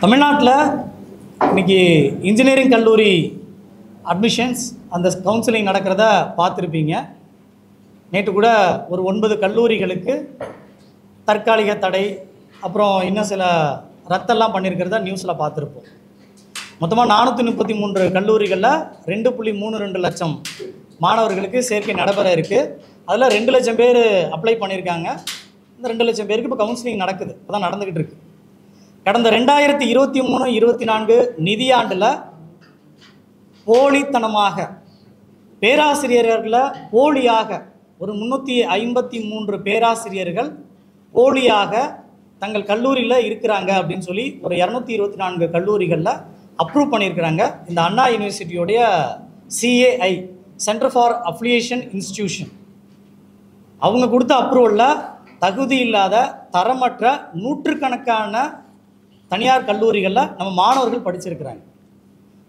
தமிழ்நாட்டில் இன்றைக்கி இன்ஜினியரிங் கல்லூரி அட்மிஷன்ஸ் அந்த கவுன்சிலிங் நடக்கிறத பார்த்துருப்பீங்க. நேற்று கூட ஒரு 9 கல்லூரிகளுக்கு தற்காலிக தடை, அப்புறம் இன்னும் சில ரத்தெல்லாம் பண்ணியிருக்கிறத நியூஸில் பார்த்துருப்போம். மொத்தமாக 433 கல்லூரிகளில் 2.32 லட்சம் மாணவர்களுக்கு சேர்க்கை நடைபெற இருக்குது. அதில் 2 லட்சம் பேர் அப்ளை பண்ணியிருக்காங்க. இந்த 2 லட்சம் பேருக்கு இப்போ கவுன்சிலிங் நடக்குது, இப்போ தான் நடந்துக்கிட்டு இருக்குது. கடந்த 2023-24 நிதியாண்டில் போலித்தனமாக பேராசிரியர்களை போலியாக ஒரு 353 பேராசிரியர்கள் போலியாக தங்கள் கல்லூரியில் இருக்கிறாங்க அப்படின்னு சொல்லி ஒரு 224 கல்லூரிகளில் அப்ரூவ் பண்ணியிருக்கிறாங்க. இந்த அண்ணா யூனிவர்சிட்டியோடைய CAI centre for affiliation institution அவங்க கொடுத்த அப்ரூவலில் தகுதி இல்லாத தரமற்ற நூற்றுக்கணக்கான தனியார் கல்லூரிகளில் நம்ம மாணவர்கள் படிச்சிருக்கிறாங்க.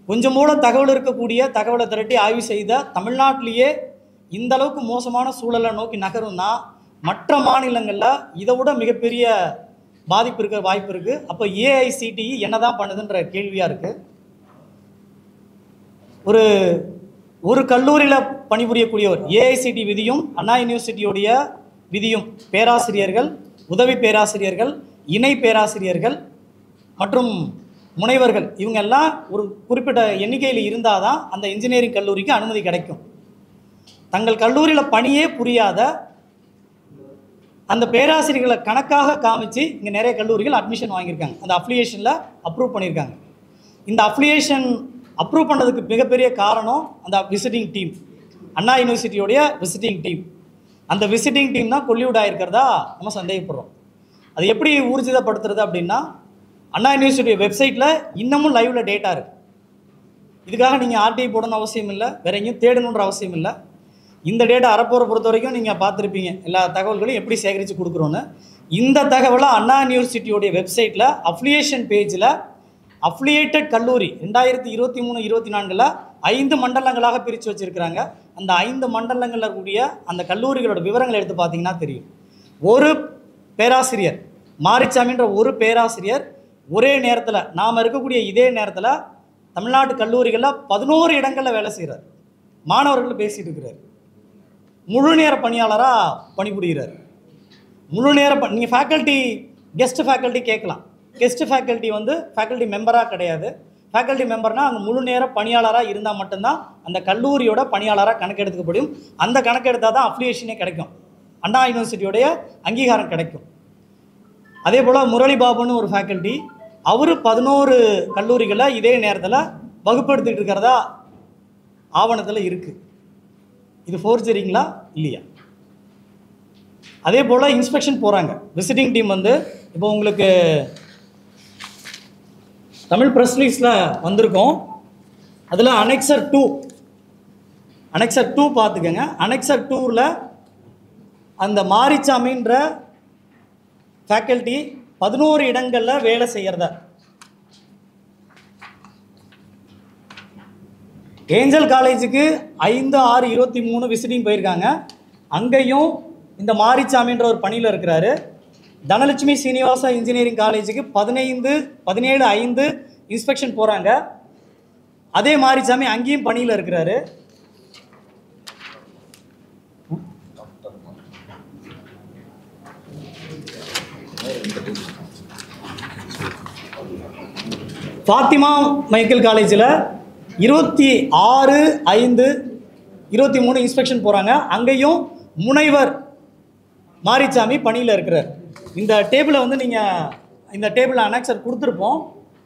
கொஞ்சம் மூல தகவல் இருக்கக்கூடிய தகவலை திரட்டி ஆய்வு செய்த தமிழ்நாட்டிலேயே இந்த அளவுக்கு மோசமான சூழலை நோக்கி நகரும்னா மற்ற மாநிலங்களில் இதை விட மிகப்பெரிய பாதிப்பு இருக்க வாய்ப்பு இருக்குது. அப்போ AICTE என்ன தான் பண்ணுதுன்ற கேள்வியாக இருக்குது. ஒரு கல்லூரியில் பணிபுரியக்கூடியவர் AICTE விதியும் அண்ணா யூனிவர்சிட்டியோடைய விதியும் பேராசிரியர்கள், உதவி பேராசிரியர்கள், இணை பேராசிரியர்கள் மற்றும் முனைவர்கள் இவங்க எல்லாம் ஒரு குறிப்பிட்ட எண்ணிக்கையில் இருந்தால் தான் அந்த இன்ஜினியரிங் கல்லூரிக்கு அனுமதி கிடைக்கும். தங்கள் கல்லூரியில் பணியே புரியாத அந்த பேராசிரியர்களை கணக்காக காமிச்சு இங்கே நிறைய கல்லூரிகள் அட்மிஷன் வாங்கியிருக்காங்க. அந்த அஃபிலியேஷனில் அப்ரூவ் பண்ணியிருக்காங்க. இந்த அஃபிலியேஷன் அப்ரூவ் பண்ணதுக்கு மிகப்பெரிய காரணம் அந்த விசிட்டிங் டீம், அண்ணா யூனிவர்சிட்டியோடைய விசிட்டிங் டீம். அந்த விசிட்டிங் டீம் தான் கொல்லிவுட் ஆகிருக்கிறதா நம்ம சந்தேகப்படுறோம். அது எப்படி ஊர்ஜிதப்படுத்துறது அப்படின்னா, அண்ணா யூனிவர்சிட்டி வெப்சைட்டில் இன்னமும் லைவில் டேட்டா இருக்குது. இதுக்காக நீங்கள் RTI போடணும்னு அவசியம் இல்லை, வேற எங்கேயும் தேடணுன்ற அவசியம் இல்லை. இந்த டேட்டா அறப்போரை பொறுத்த வரைக்கும் நீங்கள் பார்த்துருப்பீங்க எல்லா தகவல்களையும் எப்படி சேகரித்து கொடுக்குறோன்னு. இந்த தகவலை அண்ணா யூனிவர்சிட்டியோடைய வெப்சைட்டில் அஃபிலியேஷன் பேஜில் அஃபிலியேட்டட் கல்லூரி 2023-24 5 மண்டலங்களாக பிரித்து வச்சுருக்கிறாங்க. அந்த 5 மண்டலங்களில் இருக்கக்கூடிய அந்த கல்லூரிகளோட விவரங்களை எடுத்து பார்த்தீங்கன்னா தெரியும். ஒரு பேராசிரியர் மாரிச்சாமின்ற ஒரு பேராசிரியர் ஒரே நேரத்தில் நாம் இருக்கக்கூடிய இதே நேரத்தில் தமிழ்நாட்டு கல்லூரிகளில் 11 இடங்களில் வேலை செய்கிறார். மாணவர்கள் பேசிகிட்டு இருக்கிறார். முழு நேர பணியாளராக பணிபுரிகிறார். முழு நேர நீங்கள் ஃபேக்கல்ட்டி கெஸ்ட் ஃபேக்கல்ட்டி கேட்கலாம். கெஸ்ட் ஃபேக்கல்ட்டி ஃபேக்கல்ட்டி மெம்பராக கிடையாது. ஃபேக்கல்ட்டி மெம்பர்னால் அங்கே முழு நேர பணியாளராக இருந்தால் மட்டும்தான் அந்த கல்லூரியோட பணியாளராக கணக்கெடுத்துக்க முடியும். அந்த கணக்கெடுத்தால் தான் அஃபிலியேஷனே கிடைக்கும், அண்ணா யூனிவர்சிட்டியோடைய அங்கீகாரம் கிடைக்கும். அதே போல் முரளி பாபுன்னு ஒரு ஃபேக்கல்ட்டி, அவர் 11 கல்லூரிகளில் இதே நேரத்தில் வகுப்படுத்திட்டு இருக்கிறதா ஆவணத்தில் இருக்குது. இது ஃபோர்ஜரிங்களா இல்லையா? அதே போல் இன்ஸ்பெக்ஷன் போகிறாங்க. விசிட்டிங் டீம் இப்போ உங்களுக்கு தமிழ் ப்ரெஸ் ரிலீஸில் வந்திருக்கோம். அதில் அனெக்சர் 2 பார்த்துக்கங்க. அனெக்சர் 2ல் அந்த மாரிச்சாமின்ற ஃபேக்கல்ட்டி 11 இடங்களில் வேலை செய்கிறத, ஏஞ்சல் காலேஜுக்கு 5/6/23 விசிட்டிங் போயிருக்காங்க. அங்கேயும் இந்த மாரிச்சாமின்ற ஒரு பணியில் இருக்கிறாரு. தனலட்சுமி சீனிவாசா இன்ஜினியரிங் காலேஜுக்கு 17/5 இன்ஸ்பெக்ஷன் போகிறாங்க. அதே மாரிச்சாமி அங்கேயும் பணியில் இருக்கிறாரு. ஃபாத்திமா மைக்கேல் காலேஜில் 26/5/23 இன்ஸ்பெக்ஷன் போகிறாங்க. அங்கேயும் முனைவர் மாரிச்சாமி பணியில் இருக்கிறார். இந்த டேபிளை நீங்கள் இந்த டேபிளில் அனெக்சர் கொடுத்துருப்போம்.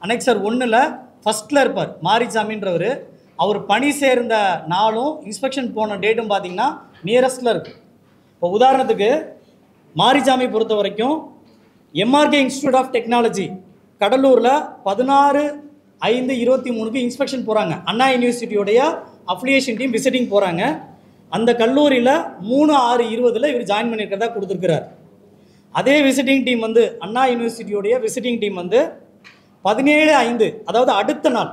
அனெக்சர் 1ல் ஃபஸ்ட்டில் இருப்பார் மாரிச்சாமின்றவர். அவர் பணி சேர்ந்த நாளும் இன்ஸ்பெக்ஷன் போன டேட்டும் பார்த்திங்கன்னா நியரஸ்டில் இருக்குது. இப்போ உதாரணத்துக்கு மாரிச்சாமி பொறுத்த வரைக்கும் MRK இன்ஸ்டியூட் ஆஃப் டெக்னாலஜி கடலூரில் 16/5/23 இன்ஸ்பெக்ஷன் போகிறாங்க. அண்ணா யூனிவர்சிட்டியோடைய அஃபிலியேஷன் டீம் விசிட்டிங் போகிறாங்க. அந்த கல்லூரியில் 3/6/20 இவர் ஜாயின் பண்ணியிருக்கிறதா கொடுத்துருக்கிறார். அதே விசிட்டிங் டீம் அண்ணா யூனிவர்சிட்டியோடைய விசிட்டிங் டீம் 17/5 அதாவது அடுத்த நாள்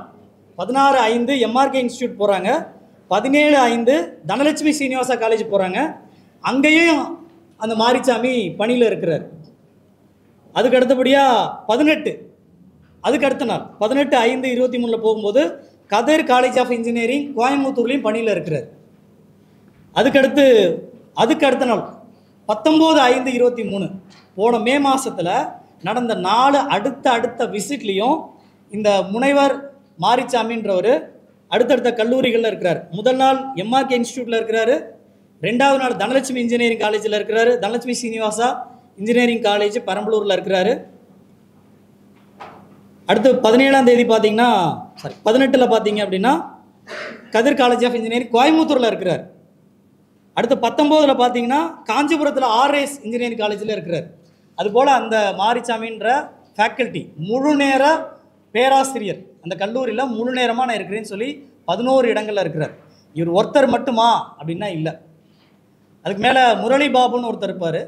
16/5 MRK இன்ஸ்டியூட் போகிறாங்க. 17/5 தனலட்சுமி சீனிவாசா காலேஜ் போகிறாங்க. அங்கேயும் அந்த மாரிச்சாமி பணியில் இருக்கிறார். அதுக்கு அடுத்தபடியாக அதுக்கு அடுத்த நாள் 18/5/23 போகும்போது கதர் காலேஜ் ஆஃப் இன்ஜினியரிங் கோயம்புத்தூர்லேயும் பணியில் இருக்கிறார். அதுக்கு அடுத்த நாள் 19/5/23 போன மே மாதத்தில் நடந்த 4 அடுத்த விசிட்லேயும் இந்த முனைவர் மாரிச்சாமின்றவர் அடுத்தடுத்த கல்லூரிகளில் இருக்கிறார். முதல் நாள் எம்ஆர்கே இன்ஸ்டியூட்டில் இருக்கிறாரு. 2வது நாள் தனலட்சுமி இன்ஜினியரிங் காலேஜில் இருக்கிறாரு. தனலட்சுமி சீனிவாசா இன்ஜினியரிங் காலேஜ் பெரம்பலூரில் இருக்கிறாரு. அடுத்து 17ஆம் தேதி பார்த்தீங்கன்னா 18 பார்த்தீங்க அப்படின்னா கதிர் காலேஜ் ஆஃப் இன்ஜினியரிங் கோயம்புத்தூரில் இருக்கிறார். அடுத்து 19 பார்த்தீங்கன்னா காஞ்சிபுரத்தில் ஆர்எஸ் இன்ஜினியரிங் காலேஜில் இருக்கிறார். அதுபோல் அந்த மாரிச்சாமின்ற ஃபேக்கல்ட்டி முழு நேர பேராசிரியர் அந்த கல்லூரியில் முழு நேரமாக நான் இருக்கிறேன்னு சொல்லி 11 இடங்களில் இருக்கிறார். இவர் ஒருத்தர் மட்டுமா அப்படின்னா இல்லை. அதுக்கு மேலே முரளி பாபுன்னு ஒருத்தர் இருப்பார்.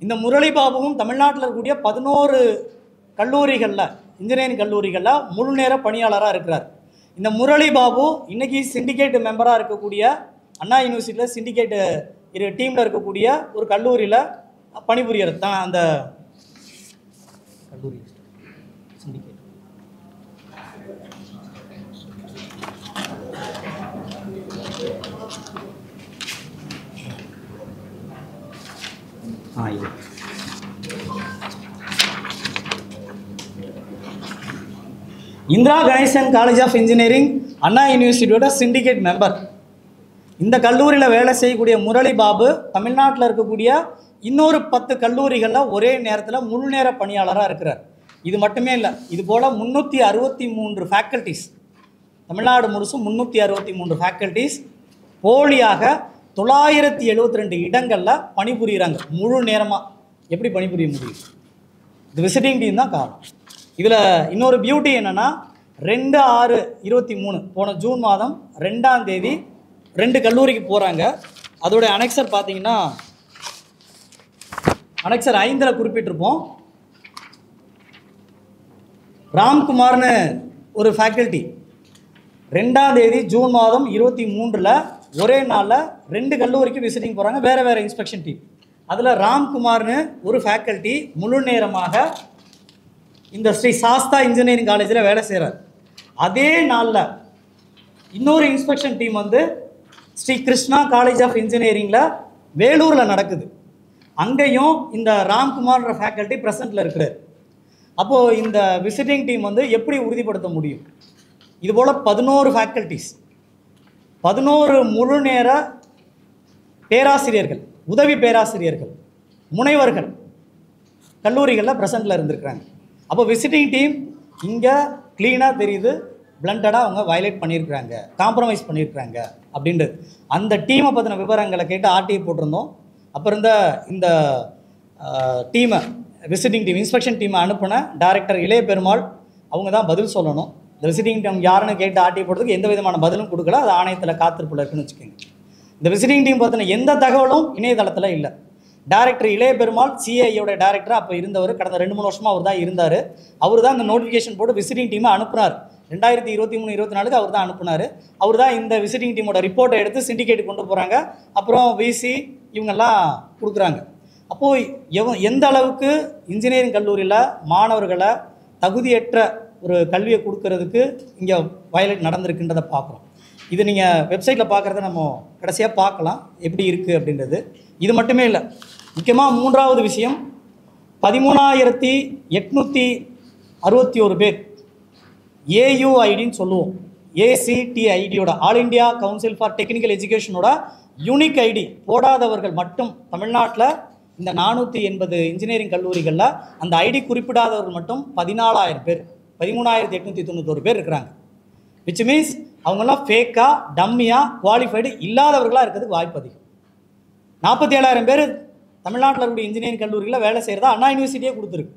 இந்த முரளி பாபுவும் தமிழ்நாட்டில் இருக்கக்கூடிய 11 கல்லூரிகளில் இன்ஜினியரிங் கல்லூரிகளில் முழு நேர பணியாளராக இருக்கிறார். இந்த முரளி பாபு இன்றைக்கி சிண்டிகேட் மெம்பராக இருக்கக்கூடிய அண்ணா யூனிவர்சிட்டியில் சிண்டிகேட்டு டீமில் இருக்கக்கூடிய ஒரு கல்லூரியில் பணிபுரியறது தான் அந்த கல்லூரி சிண்டிகேட். இது Indira Ganesan college of engineering Anna யூனிவர்சிட்டியோட சிண்டிகேட் மெம்பர். இந்த கல்லூரியில் வேலை செய்யக்கூடிய முரளி பாபு தமிழ்நாட்டில் இருக்கக்கூடிய இன்னொரு 10 கல்லூரிகளில் ஒரே நேரத்தில் முழு நேர பணியாளராக இருக்கிறார். இது மட்டுமே இல்லை, இது போல் 363 ஃபேக்கல்ட்டிஸ் தமிழ்நாடு முழுசும் 363 ஃபேக்கல்ட்டிஸ் போலியாக 972 இடங்களில் பணிபுரிகிறாங்க முழு நேரமாக. எப்படி பணிபுரிய முடியும்? இது விசிட்டிங் டீம் தான் காரணம். இதில் இன்னொரு பியூட்டி என்னென்னா 2/6/23 போன ஜூன் மாதம் 2ஆம் தேதி 2 கல்லூரிக்கு போகிறாங்க. அதோடைய அனெக்சர் பார்த்தீங்கன்னா அனெக்சர் 5 குறிப்பிட்டிருப்போம். ராம்குமார்னு ஒரு ஃபேக்கல்ட்டி 2ஆம் தேதி ஜூன் மாதம் 23 ஒரே நாளில் 2 கல்லூரிக்கு விசிட்டிங் போகிறாங்க. வேறு இன்ஸ்பெக்ஷன் டீம். அதில் ராம்குமார்னு ஒரு ஃபேக்கல்ட்டி முழு நேரமாக இந்த ஸ்ரீ சாஸ்தா இன்ஜினியரிங் காலேஜில் வேலை செய்கிறார். அதே நாளில் இன்னொரு இன்ஸ்பெக்ஷன் டீம் வந்து ஸ்ரீ கிருஷ்ணா காலேஜ் ஆஃப் இன்ஜினியரிங்கில் வேலூரில் நடக்குது. அங்கேயும் இந்த ராம்குமார்ன்ற ஃபேக்கல்ட்டி ப்ரெசண்ட்டில் இருக்கிறார். அப்போது இந்த விசிட்டிங் டீம் வந்து எப்படி உறுதிப்படுத்த முடியும்? இதுபோல் 11 ஃபேக்கல்ட்டிஸ் 11 முழு நேர பேராசிரியர்கள், உதவி பேராசிரியர்கள், முனைவர்கள் கல்லூரிகளில் ப்ரெசண்ட்டில் இருந்திருக்கிறாங்க. அப்போ விசிட்டிங் டீம் இங்கே க்ளீனாக தெரியுது, பிளண்டடாக அவங்க வயலேட் பண்ணியிருக்கிறாங்க, காம்ப்ரமைஸ் பண்ணியிருக்கிறாங்க அப்படின்றது. அந்த டீமை பற்றின விவரங்களை கேட்டு ஆர்டிஐ போட்டிருந்தோம். அப்புறம் இந்த டீமை விசிட்டிங் டீம் இன்ஸ்பெக்ஷன் டீமை அனுப்பின டைரக்டர் இளைய பெருமாள் அவங்க தான் பதில் சொல்லணும். இந்த விசிட்டிங் டீம் யாருன்னு கேட்டு ஆர்டிஐ போடுறதுக்கு எந்த விதமான பதிலும் கொடுக்கல. அது ஆணையத்தில் காத்திருப்பில் இருக்குன்னு வச்சுக்கோங்க. இந்த விசிட்டிங் டீம் பற்றின எந்த தகவலும் இணையதளத்தில் இல்லை. டைரக்டர் இளைய பெருமாள் சிஐயோட டைரக்டராக அப்போ இருந்தவர். கடந்த 2-3 வருஷமாக அவர் தான் இருந்தார். அவர் தான் இந்த நோட்டிஃபிகேஷன் போட்டு விசிட்டிங் டீமை அனுப்புனார். 2023-24 அவர் தான் அனுப்புனார். அவர் தான் இந்த விசிட்டிங் டீமோட ரிப்போர்ட்டை எடுத்து சிண்டிகேட்டு கொண்டு போகிறாங்க. அப்புறம் விசி இவங்கெல்லாம் கொடுக்குறாங்க. அப்போது எந்த அளவுக்கு இன்ஜினியரிங் கல்லூரியில் மாணவர்களை தகுதியற்ற ஒரு கல்வியை கொடுக்கறதுக்கு இங்கே வயலேட் நடந்திருக்குன்றதை பார்க்குறோம். இது நீங்கள் வெப்சைட்டில் பார்க்குறத நம்ம கடைசியாக பார்க்கலாம் எப்படி இருக்குது அப்படின்றது. இது மட்டுமே இல்லை, முக்கியமாக 3வது விஷயம் 13,861 பேர் ஏயுஐடின்னு சொல்லுவோம். ஏசிடிஐடியோட all India council for technical எஜுகேஷனோட யூனிக் ஐடி போடாதவர்கள் மட்டும் தமிழ்நாட்டில் இந்த 480 இன்ஜினியரிங் கல்லூரிகளில் அந்த ஐடி குறிப்பிடாதவர்கள் மட்டும் 14,000 பேர், 13,891 பேர் இருக்கிறாங்க. விச் மீன்ஸ் அவங்கெல்லாம் ஃபேக்காக, டம்மியாக, குவாலிஃபைடு இல்லாதவர்களாக இருக்கிறதுக்கு வாய்ப்பு அதிகம். 47,000 பேர் தமிழ்நாட்டில் இருக்கக்கூடிய இன்ஜினியரிங் கல்லூரிகளில் வேலை செய்கிறதா அண்ணா யூனிவர்சிட்டியே கொடுத்துருக்கு.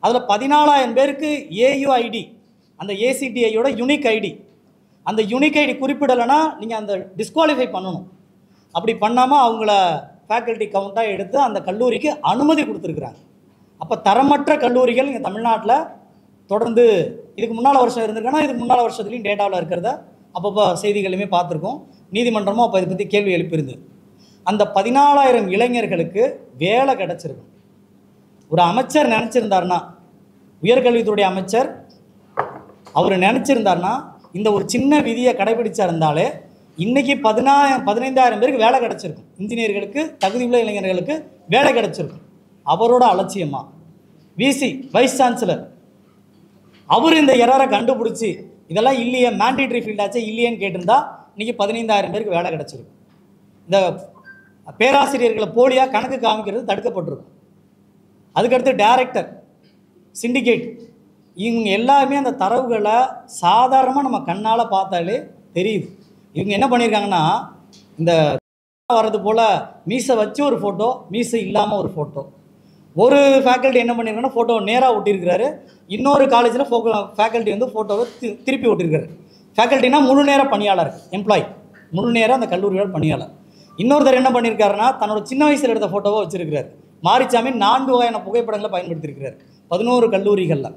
அதில் 14,000 பேருக்கு ஏயுஐடி, அந்த ஏசிடிஐயோட யூனிக் ஐடி, அந்த யூனிக் ஐடி குறிப்பிடலைன்னா நீங்கள் அந்த டிஸ்குவாலிஃபை பண்ணணும். அப்படி பண்ணாமல் அவங்கள ஃபேக்கல்ட்டி கவுண்ட்டாக எடுத்து அந்த கல்லூரிக்கு அனுமதி கொடுத்துருக்குறாங்க. அப்போ தரமற்ற கல்லூரிகள் இங்கே தமிழ்நாட்டில் தொடர்ந்து இதுக்கு முன்னால் வருஷம் இருந்திருக்குன்னா இதுக்கு முன்னால் வருஷத்துலேயும் டேட்டாவில் இருக்கிறத அப்பப்போ செய்திகளுமே பார்த்துருக்கோம். நீதிமன்றமும் அப்போ இதை பற்றி கேள்வி எழுப்பியிருந்தது. அந்த 14,000 இளைஞர்களுக்கு வேலை கிடச்சிருக்கும். ஒரு அமைச்சர் நினச்சிருந்தாருன்னா, உயர்கல்வித்துறை அமைச்சர் அவர் நினச்சிருந்தாருன்னா இந்த ஒரு சின்ன விதியை கடைபிடிச்சா இருந்தாலே இன்றைக்கி 15,000 பேருக்கு வேலை கிடச்சிருக்கும். இன்ஜினியர்களுக்கு, தகுதியுள்ள இளைஞர்களுக்கு வேலை கிடச்சிருக்கும். அவரோட அலட்சியமாக விசி வைஸ் சான்சலர் அவர் இந்த எரரை கண்டுபிடிச்சி இதெல்லாம் இல்லையே, மேண்டேட்ரி ஃபீல்டாச்சே இல்லையேன்னு கேட்டிருந்தா இன்றைக்கி 15,000 பேருக்கு வேலை கிடச்சிருக்கும். இந்த பேராசிரியர்களை போலியாக கணக்கு காமிக்கிறது தடுக்கப்பட்டிருக்கும். அதுக்கடுத்து டைரக்டர், சிண்டிகேட், இவங்க எல்லாருமே அந்த தரவுகளை சாதாரணமாக நம்ம கண்ணால் பார்த்தாலே தெரியுது. இவங்க என்ன பண்ணியிருக்காங்கன்னா, இந்த வர்றது போல் மீசை வச்சு ஒரு ஃபோட்டோ, மீசை இல்லாமல் ஒரு ஃபோட்டோ. ஒரு ஃபேக்கல்ட்டி என்ன பண்ணியிருக்காங்கன்னா ஃபோட்டோவை நேராக ஒட்டியிருக்கிறாரு. இன்னொரு காலேஜில் ஃபேக்கல்ட்டி வந்து ஃபோட்டோவை திருப்பி ஒட்டியிருக்காரு. ஃபேக்கல்ட்டினா முழு நேர பணியாளர், எம்ப்ளாயி, முழு நேரம் அந்த கல்லூரியோட பணியாளர். இன்னொருத்தர் என்ன பண்ணியிருக்காருன்னா தன்னோட சின்ன வயசில் எடுத்த ஃபோட்டோவை வச்சுருக்கிறார். மாரிச்சாமி 4 வகையான புகைப்படங்களை பயன்படுத்தியிருக்கிறார் 11 கல்லூரிகளில்.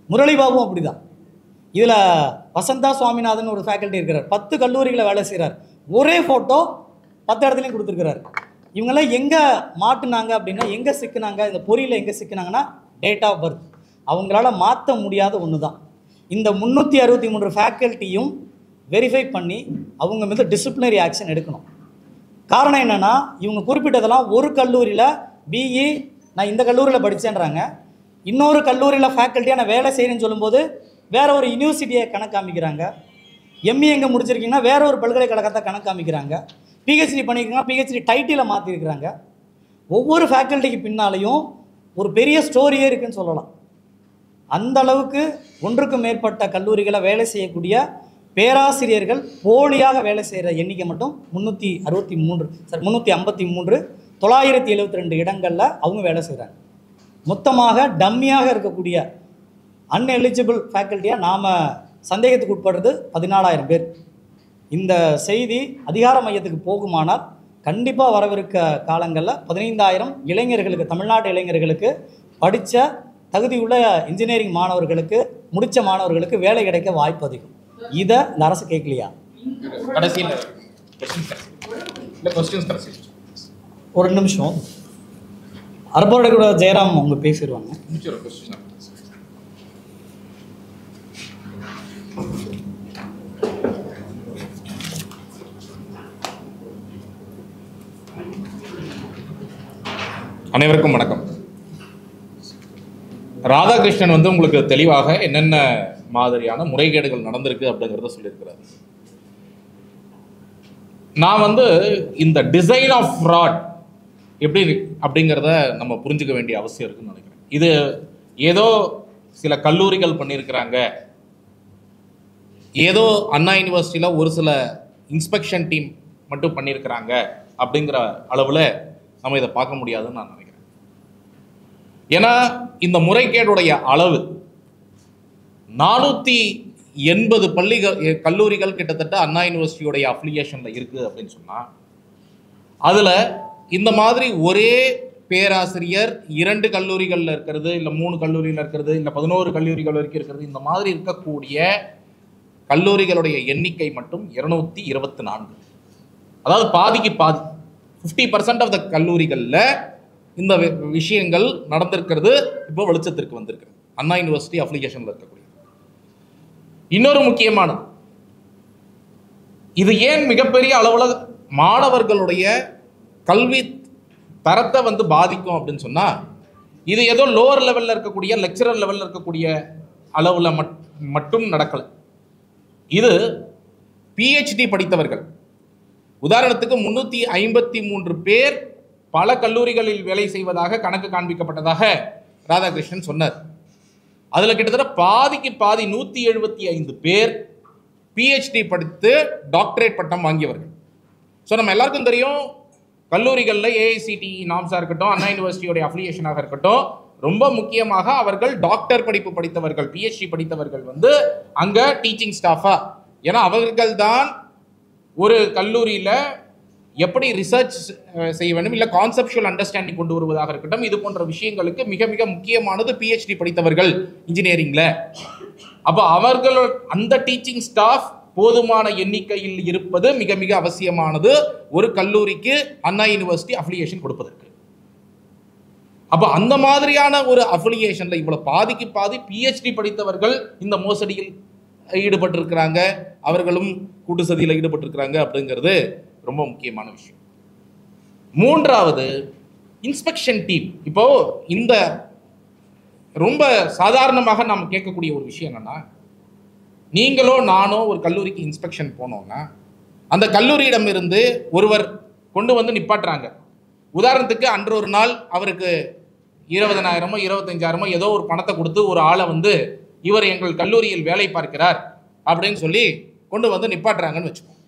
முரளிபாபும் அப்படி தான். இதில் வசந்தா சுவாமிநாதன் ஒரு ஃபேக்கல்ட்டி இருக்கிறார், 10 கல்லூரிகளை வேலை செய்கிறார். ஒரே ஃபோட்டோ 10 இடத்துலையும் கொடுத்துருக்கிறார். இவங்கெல்லாம் எங்கே மாட்டுனாங்க அப்படின்னா, எங்கே சிக்கினாங்க, இந்த பொறியில் எங்கே சிக்கினாங்கன்னா டேட் ஆஃப் பர்த். அவங்களால மாற்ற முடியாத ஒன்று தான். இந்த 363 ஃபேக்கல்ட்டியும் வெரிஃபை பண்ணி அவங்க மீது டிசிப்ளினரி ஆக்ஷன் எடுக்கணும். காரணம் என்னென்னா, இவங்க குறிப்பிட்டதெல்லாம் ஒரு கல்லூரியில் பிஇ நான் இந்த கல்லூரியில் படித்தேன்றாங்க, இன்னொரு கல்லூரியில் ஃபேக்கல்ட்டியாக நான் வேலை செய்கிறேன்னு சொல்லும்போது வேற ஒரு யூனிவர்சிட்டியை கணக்கு காமிக்கிறாங்க. எம்இ எங்கே முடிச்சிருக்கீங்கன்னா வேற ஒரு பல்கலைக்கழகத்தை கணக்கு காமிக்கிறாங்க. பிஹெச்டி பண்ணியிருக்கீங்கன்னா பிஹெச்டி டைட்டிலை மாற்றிருக்கிறாங்க. ஒவ்வொரு ஃபேக்கல்ட்டிக்கு பின்னாலையும் ஒரு பெரிய ஸ்டோரியே இருக்குதுன்னு சொல்லலாம். அந்த அளவுக்கு ஒன்றுக்கும் மேற்பட்ட கல்லூரிகளை வேலை செய்யக்கூடிய பேராசிரியர்கள் போலியாக வேலை செய்கிற எண்ணிக்கை மட்டும் 353 972 இடங்களில் அவங்க வேலை செய்கிறாங்க. மொத்தமாக டம்மியாக இருக்கக்கூடிய அன்எலிஜிபிள் ஃபேக்கல்ட்டியாக நாம் சந்தேகத்துக்கு உட்படுறது 14,000 பேர். இந்த செய்தி அதிகார மையத்துக்கு போகுமானால் கண்டிப்பாக வரவிருக்க காலங்களில் 15,000 இளைஞர்களுக்கு, தமிழ்நாட்டு இளைஞர்களுக்கு, படித்த தகுதியுள்ள இன்ஜினியரிங் மாணவர்களுக்கு, முடித்த மாணவர்களுக்கு வேலை கிடைக்க வாய்ப்பு அதிகம். இதை இந்த அரசு கேட்கலையா? ஒரு நிமிஷம், அரபோட கூட ஜெயராம் அவங்க பேசிடுவாங்க. அனைவருக்கும் வணக்கம். ராதாகிருஷ்ணன் வந்து உங்களுக்கு தெளிவாக என்னென்ன மாதிரியான முறைகேடுகள் நடந்திருக்கு அப்படிங்கிறத சொல்லியிருக்கிறார். நான் வந்து இந்த டிசைன் ஆஃப் ஃப்ராட் எப்படி அப்படிங்கிறத நம்ம புரிஞ்சுக்க வேண்டிய அவசியம் இருக்குன்னு நினைக்கிறேன். இது ஏதோ சில கல்லூரிகள் பண்ணியிருக்கிறாங்க, ஏதோ அண்ணா யூனிவர்சிட்டியில் ஒரு சில இன்ஸ்பெக்ஷன் டீம் மட்டும் பண்ணியிருக்கிறாங்க அப்படிங்கிற அளவில் நம்ம இதை பார்க்க முடியாதுன்னு நான் நினைக்கிறேன். ஏன்னா இந்த முறைகேடுடைய அளவு 480 கல்லூரிகள் கிட்டத்தட்ட அண்ணா யூனிவர்சிட்டியோடைய அஃபிலியேஷனில் இருக்குது அப்படின்னு சொன்னால், அதில் இந்த மாதிரி ஒரே பேராசிரியர் 2 கல்லூரிகளில் இருக்கிறது, இல்லை 3 கல்லூரியில் இருக்கிறது, இல்லை 11 கல்லூரிகள் வரைக்கும் இருக்கிறது, இந்த மாதிரி இருக்கக்கூடிய கல்லூரிகளுடைய எண்ணிக்கை மட்டும் 224. அதாவது பாதிக்கு பாதி, 50% ஆஃப் த கல்லூரிகளில் இந்த விஷயங்கள் நடந்திருக்கிறது இப்போ வெளிச்சத்திற்கு வந்திருக்கு அண்ணா யூனிவர்சிட்டி அப்ளிகேஷனில் இருக்கக்கூடிய. இன்னொரு முக்கியமானது, இது ஏன் மிகப்பெரிய அளவில் மாணவர்களுடைய கல்வி தரத்தை வந்து பாதிக்கும் அப்படின்னு சொன்னால், இது ஏதோ லோவர் லெவலில் இருக்கக்கூடிய லெக்சரர் லெவலில் இருக்கக்கூடிய அளவில் மட்டும் நடக்கலை. இது பிஹெச்டி படித்தவர்கள், உதாரணத்துக்கு 353 பேர் பல கல்லூரிகளில் வேலை செய்வதாக கணக்கு காண்பிக்கப்பட்டதாக ராதாகிருஷ்ணன் சொன்னார். அதில் கிட்டத்தட்ட பாதிக்கு பாதி 175 பேர் பிஹெச்டி படித்து டாக்டரேட் பட்டம் வாங்கியவர்கள். ஸோ நம்ம எல்லாருக்கும் தெரியும், கல்லூரிகளில் ஏஐசிடி நாம்ஸாக இருக்கட்டும், அண்ணா யூனிவர்சிட்டியோடைய அஃபிலியேஷனாக இருக்கட்டும், ரொம்ப முக்கியமாக அவர்கள் டாக்டர் படிப்பு படித்தவர்கள், பிஹெச்டி படித்தவர்கள் வந்து அங்கே டீச்சிங் ஸ்டாஃபாக, ஏன்னா அவர்கள் தான் ஒரு கல்லூரியில் எப்படி ரிசர்ச் செய்ய வேண்டும், இல்லை கான்செப்சுவல் அண்டர்ஸ்டாண்டிங் கொண்டு வருவதாக இருக்கட்டும், இது போன்ற விஷயங்களுக்கு மிக மிக முக்கியமானது பிஹெச்டி படித்தவர்கள் இன்ஜினியரிங்கில். அப்போ அவர்கள் அந்த டீச்சிங் ஸ்டாஃப் போதுமான எண்ணிக்கையில் இருப்பது மிக மிக அவசியமானது ஒரு கல்லூரிக்கு அண்ணா யூனிவர்சிட்டி அஃபிலியேஷன் கொடுப்பதற்கு. அப்ப அந்த மாதிரியான ஒரு அஃபிலியேஷன்ல இவ்வளவு பாதிக்கு பாதி PhD படித்தவர்கள் இந்த மோசடியில் ஈடுபட்டிருக்கிறாங்க, அவர்களும் கூட்டு சதியில் ஈடுபட்டிருக்கிறாங்க அப்படிங்கிறது ரொம்ப முக்கியமான விஷயம். மூன்றாவது இன்ஸ்பெக்ஷன் டீம். இப்போ இந்த ரொம்ப சாதாரணமாக நாம் கேட்கக்கூடிய ஒரு விஷயம் என்னன்னா, நீங்களோ நானோ ஒரு கல்லூரிக்கு இன்ஸ்பெக்ஷன் போனோம்னா அந்த கல்லூரியிடம் இருந்து ஒருவர் கொண்டு வந்து நிப்பாட்டுறாங்க. உதாரணத்துக்கு அன்று ஒரு நாள் அவருக்கு 20,000 25,000 ஏதோ ஒரு பணத்தை கொடுத்து ஒரு ஆளை வந்து இவர் எங்கள் கல்லூரியில் வேலை பார்க்கிறார் அப்படின்னு சொல்லி கொண்டு வந்து நிப்பாட்டுறாங்கன்னு வச்சுக்கோங்க.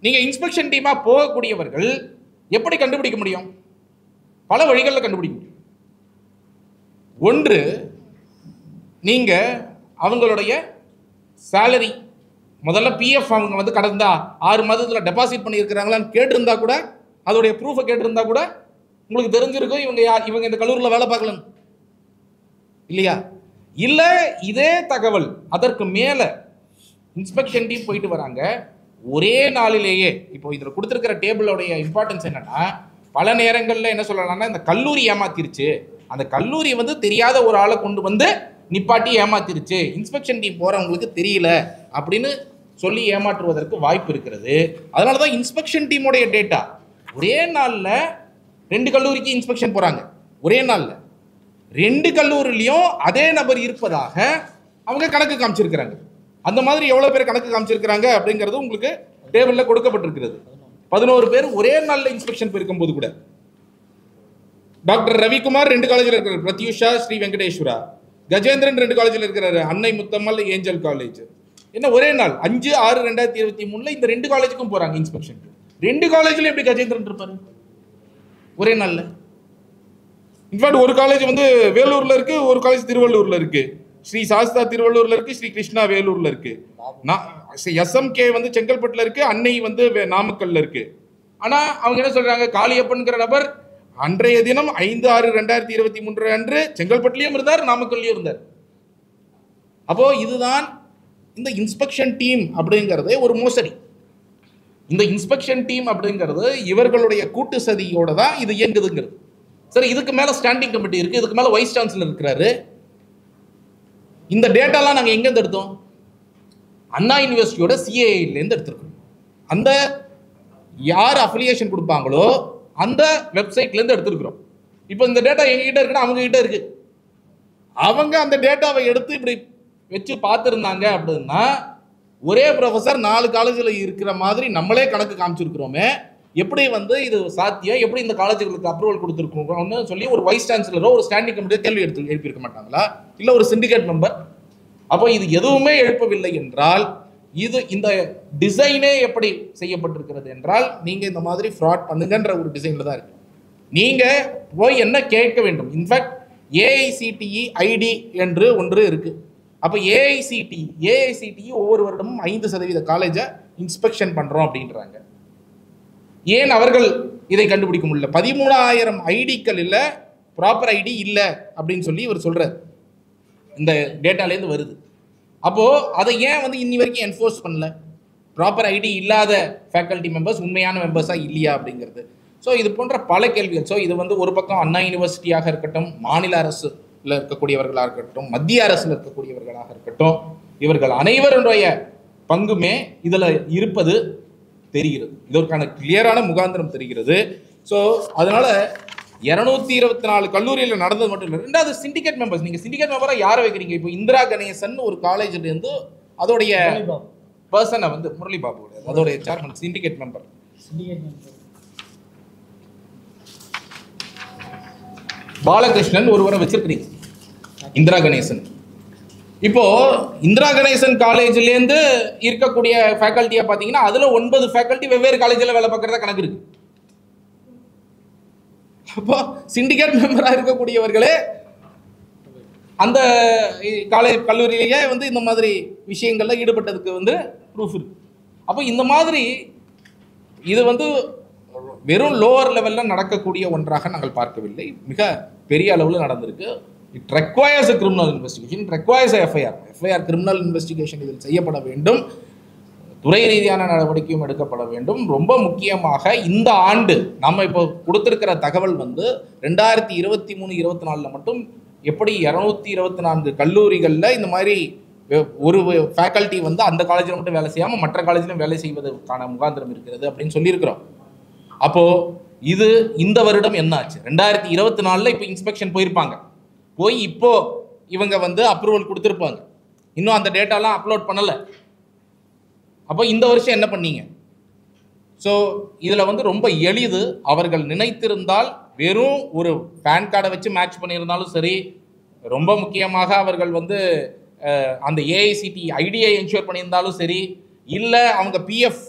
நீங்க இன்ஸ்பெக்ஷன் டீமா போகக்கூடியவர்கள் எப்படி கண்டுபிடிக்க முடியும்? பல வழிகளில் கண்டுபிடிக்க முடியும். ஒன்று, நீங்க அவங்களுடைய சேலரி முதல்ல PF அவங்க வந்து கடந்த 6 மாதத்தில் டெபாசிட் பண்ணியிருக்கிறாங்களான்னு கேட்டிருந்தா கூட, அதோடைய ப்ரூஃபை கேட்டிருந்தா கூட உங்களுக்கு தெரிஞ்சிருக்கும் இவங்க இந்த கல்லூரியில் வேலை பார்க்கலன்னு, இல்லையா? இல்லை இதே தகவல் அதற்கு மேலே இன்ஸ்பெக்ஷன் டீம் போயிட்டு வராங்க ஒரே நாளிலேயே. இப்போ இதில் கொடுத்துருக்கிற டேபிளோடைய இம்பார்ட்டன்ஸ் என்னன்னா, பல நேரங்களில் என்ன சொல்லலாம்னா, இந்த கல்லூரி ஏமாத்திருச்சு, அந்த கல்லூரி வந்து தெரியாத ஒரு ஆளை கொண்டு வந்து நிப்பாட்டி ஏமாத்திருச்சு, இன்ஸ்பெக்ஷன் டீம் போகிறவங்களுக்கு தெரியல அப்படின்னு சொல்லி ஏமாற்றுவதற்கு வாய்ப்பு இருக்கிறது. அதனால தான் இன்ஸ்பெக்ஷன் டீமோடைய டேட்டா ஒரே நாளில் 2 கல்லூரிக்கு இன்ஸ்பெக்ஷன் போகிறாங்க. ஒரே நாளில் 2 கல்லூரிலையும் அதே நபர் இருப்பதாக அவங்க கணக்கு காமிச்சிருக்கிறாங்க. அந்த மாதிரி எவ்வளோ பேர் கணக்கு காமிச்சிருக்கிறாங்க அப்படிங்கிறது உங்களுக்கு டேபிளில் கொடுக்கப்பட்டிருக்கிறது. 11 பேர் ஒரே நாளில் இன்ஸ்பெக்ஷன் போயிருக்கும் போது கூட. டாக்டர் ரவிக்குமார் 2 காலேஜில் இருக்கிறார், பிரத்யூஷா ஸ்ரீ வெங்கடேஸ்வரா. கஜேந்திரன் 2 காலேஜில் இருக்கிறாரு, அன்னை முத்தம்மல் ஏஞ்சல் காலேஜ். என்ன ஒரே நாள் 5/6/2023 இந்த 2 காலேஜுக்கும் போறாங்க இன்ஸ்பெக்ஷன். 2 காலேஜ்ல எப்படி கஜேந்திரன் இருப்பாரு ஒரே நாள்ல? இன்ஃபேக்ட் ஒரு காலேஜ் வந்து வேலூர்ல இருக்கு, ஒரு காலேஜ் திருவள்ளூர்ல இருக்கு. ஸ்ரீ சாஸ்தா திருவள்ளூர்ல இருக்கு, ஸ்ரீ கிருஷ்ணா வேலூர்ல இருக்கு. SMK வந்து செங்கல்பட்டுல இருக்கு, அன்னை வந்து நாமக்கல்ல இருக்கு. ஆனா அவங்க என்ன சொல்றாங்க, காளியப்பன்கிற நபர் அன்றைய தினம் 5/6/2023 அன்று செங்கல்பட்டுலயும் இருந்தார், நாமக்கல்லையும் இருந்தார். அப்போ இதுதான் இந்த இன்ஸ்பெக்ஷன் டீம் அப்படிங்கிறதே ஒரு மோசடி. இந்த இன்ஸ்பெக்ஷன் டீம் அப்படிங்கிறது இவர்களுடைய கூட்டு சதியோட தான் இது இயங்குதுங்கிறது. சரி, இதுக்கு மேல ஸ்டாண்டிங் கமிட்டி இருக்கு, இதுக்கு மேல வைஸ் சான்சலர் இருக்கிறாரு. இந்த டேட்டாலாம் நாங்கள் எங்கேருந்து எடுத்தோம்? அண்ணா யூனிவர்சிட்டியோட CAI-லேருந்து எடுத்திருக்கோம். அந்த யார் அஃபிலியேஷன் கொடுப்பாங்களோ அந்த வெப்சைட்லேருந்து எடுத்திருக்கிறோம். இப்போ இந்த டேட்டா எங்ககிட்ட இருக்குன்னா அவங்க கிட்ட இருக்கு. அவங்க அந்த டேட்டாவை எடுத்து இப்படி வச்சு பார்த்துருந்தாங்க அப்படின்னா, ஒரே ப்ரொஃபஸர் 4 காலேஜில் இருக்கிற மாதிரி நம்மளே கணக்கு காமிச்சிருக்கிறோமே, எப்படி வந்து இது சாத்தியம், எப்படி இந்த காலேஜுகளுக்கு அப்ரூவல் கொடுத்துருக்கோம்னு சொல்லி ஒரு வைஸ் சான்சலரோ ஒரு ஸ்டாண்டிங் கமிட்டியோ கேள்வி எழுப்பியிருக்க மாட்டாங்களா? இல்லை ஒரு சிண்டிகேட் மெம்பர்? அப்போ இது எதுவுமே எழுப்பவில்லை என்றால், இது இந்த டிசைனே எப்படி செய்யப்பட்டிருக்கிறது என்றால், நீங்கள் இந்த மாதிரி ஃப்ராட் பண்ணுங்கன்ற ஒரு டிசைனில் தான் இருக்கு. நீங்கள் போய் என்ன கேட்க வேண்டும்? இன்ஃபேக்ட் AICTE ஐடி என்று ஒன்று இருக்கு. அப்போ AICTE ஒவ்வொரு வருடமும் 5% காலேஜை இன்ஸ்பெக்ஷன் பண்ணுறோம் அப்படின்றாங்க. ஏன் அவர்கள் இதை கண்டுபிடிக்க முடியல? 13,000 ஐடிக்கள் இல்லை, ப்ராப்பர் ஐடி இல்லை அப்படின்னு சொல்லி இவர் சொல்கிறார். இந்த டேட்டாலேருந்து வருது. அப்போது அதை ஏன் வந்து இன்னி வரைக்கும் என்ஃபோர்ஸ் பண்ணல? ப்ராப்பர் ஐடி இல்லாத ஃபேக்கல்ட்டி மெம்பர்ஸ் உண்மையான மெம்பர்ஸாக இல்லையா அப்படிங்கிறது. ஸோ இது போன்ற பல கேள்விகள். ஸோ இது வந்து ஒரு பக்கம் அண்ணா யூனிவர்சிட்டியாக இருக்கட்டும், மாநில அரசில் இருக்கக்கூடியவர்களாக இருக்கட்டும், மத்திய அரசில் இருக்கக்கூடியவர்களாக இருக்கட்டும், இவர்கள் அனைவருடைய பங்குமே இதில் இருப்பது தெரிகிறது. இதற்கான கிளியரான முகாந்திரம் தெரிகிறது. ஸோ அதனால 224 கல்லூரியில் நடந்தது மட்டும் இல்லை. ரெண்டாவது சிண்டிகேட் மெம்பர்ஸ். நீங்கள் சிண்டிகேட் மெம்பராக யாரை வைக்கிறீங்க? இப்போ இந்திரா கணேசன் ஒரு காலேஜ்லேருந்து அதோடைய பர்சனை வந்து முரளி பாபு அதோடைய சேர்மன் சிண்டிகேட் மெம்பர். பாலகிருஷ்ணன் ஒருவரை வச்சிருக்கிறீங்க, இந்திரா கணேசன். இப்போ இந்திரா கணேசன் காலேஜ்லேருந்து இருக்கக்கூடிய ஃபேக்கல்ட்டியை பார்த்தீங்கன்னா அதில் 9 ஃபேக்கல்ட்டி வெவ்வேறு காலேஜில் வேலை பார்க்குறதா கணக்கு இருக்கு. அப்போ சிண்டிகேட் மெம்பராக இருக்கக்கூடியவர்களே அந்த கல்லூரியிலேயே வந்து இந்த மாதிரி விஷயங்கள்ல ஈடுபட்டதுக்கு வந்து ப்ரூஃப் இருக்கு. அப்போ இந்த மாதிரி இது வந்து வெறும் லோவர் லெவலில் நடக்கக்கூடிய ஒன்றாக நாங்கள் பார்க்கவில்லை, மிக பெரிய அளவில் நடந்திருக்கு. It requires a criminal investigation, it requires a FIR. Criminal investigation இதில் செய்யப்பட வேண்டும். துறை ரீதியான நடவடிக்கையும் எடுக்கப்பட வேண்டும். ரொம்ப முக்கியமாக இந்த ஆண்டு நம்ம இப்போ கொடுத்திருக்கிற தகவல் வந்து 2023-24 மட்டும் எப்படி 224 கல்லூரிகளில் இந்த மாதிரி ஒரு ஃபேக்கல்ட்டி வந்து அந்த காலேஜில் மட்டும் வேலை செய்யாமல் மற்ற காலேஜிலும் வேலை செய்வதற்கான முகாந்திரம் இருக்கிறது அப்படின்னு சொல்லியிருக்கிறோம். அப்போது இது இந்த வருடம் என்ன ஆச்சு? 2024 இப்போ இன்ஸ்பெக்ஷன் போயிருப்பாங்க, போய் இப்போ இவங்க வந்து அப்ரூவல் கொடுத்துருப்பாங்க, இன்னும் அந்த டேட்டாலாம் அப்லோட் பண்ணலை. அப்போ இந்த வருஷம் என்ன பண்ணீங்க? ஸோ இதில் வந்து ரொம்ப எளிது. அவர்கள் நினைத்திருந்தால் வெறும் ஒரு பேன் கார்டை வச்சு மேட்ச் பண்ணியிருந்தாலும் சரி, ரொம்ப முக்கியமாக அவர்கள் வந்து அந்த ஏஐசிடி ஐடியை என்ஷூர் பண்ணியிருந்தாலும் சரி, இல்லை அவங்க பிஎஃப்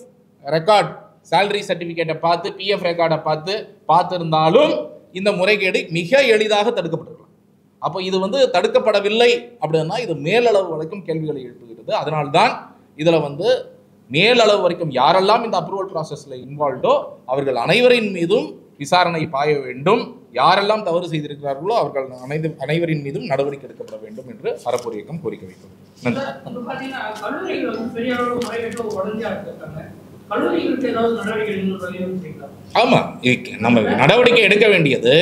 ரெக்கார்ட் சேலரி சர்டிஃபிகேட்டை பார்த்து பிஎஃப் ரெக்கார்டை பார்த்துருந்தாலும் இந்த முறைகேடு மிக எளிதாக தடுக்கப்பட்டிருக்கலாம். அப்போ இது வந்து தடுக்கப்படவில்லை அப்படின்னா இது மேலளவு வரைக்கும் கேள்விகளை எழுப்புகிறது. அதனால்தான் இதில் வந்து மேலளவு வரைக்கும் யாரெல்லாம் இந்த அப்ரூவல் ப்ராசஸில் இன்வால்வ்டோ அவர்கள் அனைவரின் மீதும் விசாரணை பாய வேண்டும். யாரெல்லாம் தவறு செய்திருக்கிறார்களோ அவர்கள் அனைவரின் மீதும் நடவடிக்கை எடுக்கப்பட வேண்டும் என்று அறப்போர் இயக்கம் கோரிக்கை வைத்தது. நன்றி. ஆமாம், நம்ம நடவடிக்கை எடுக்க வேண்டியது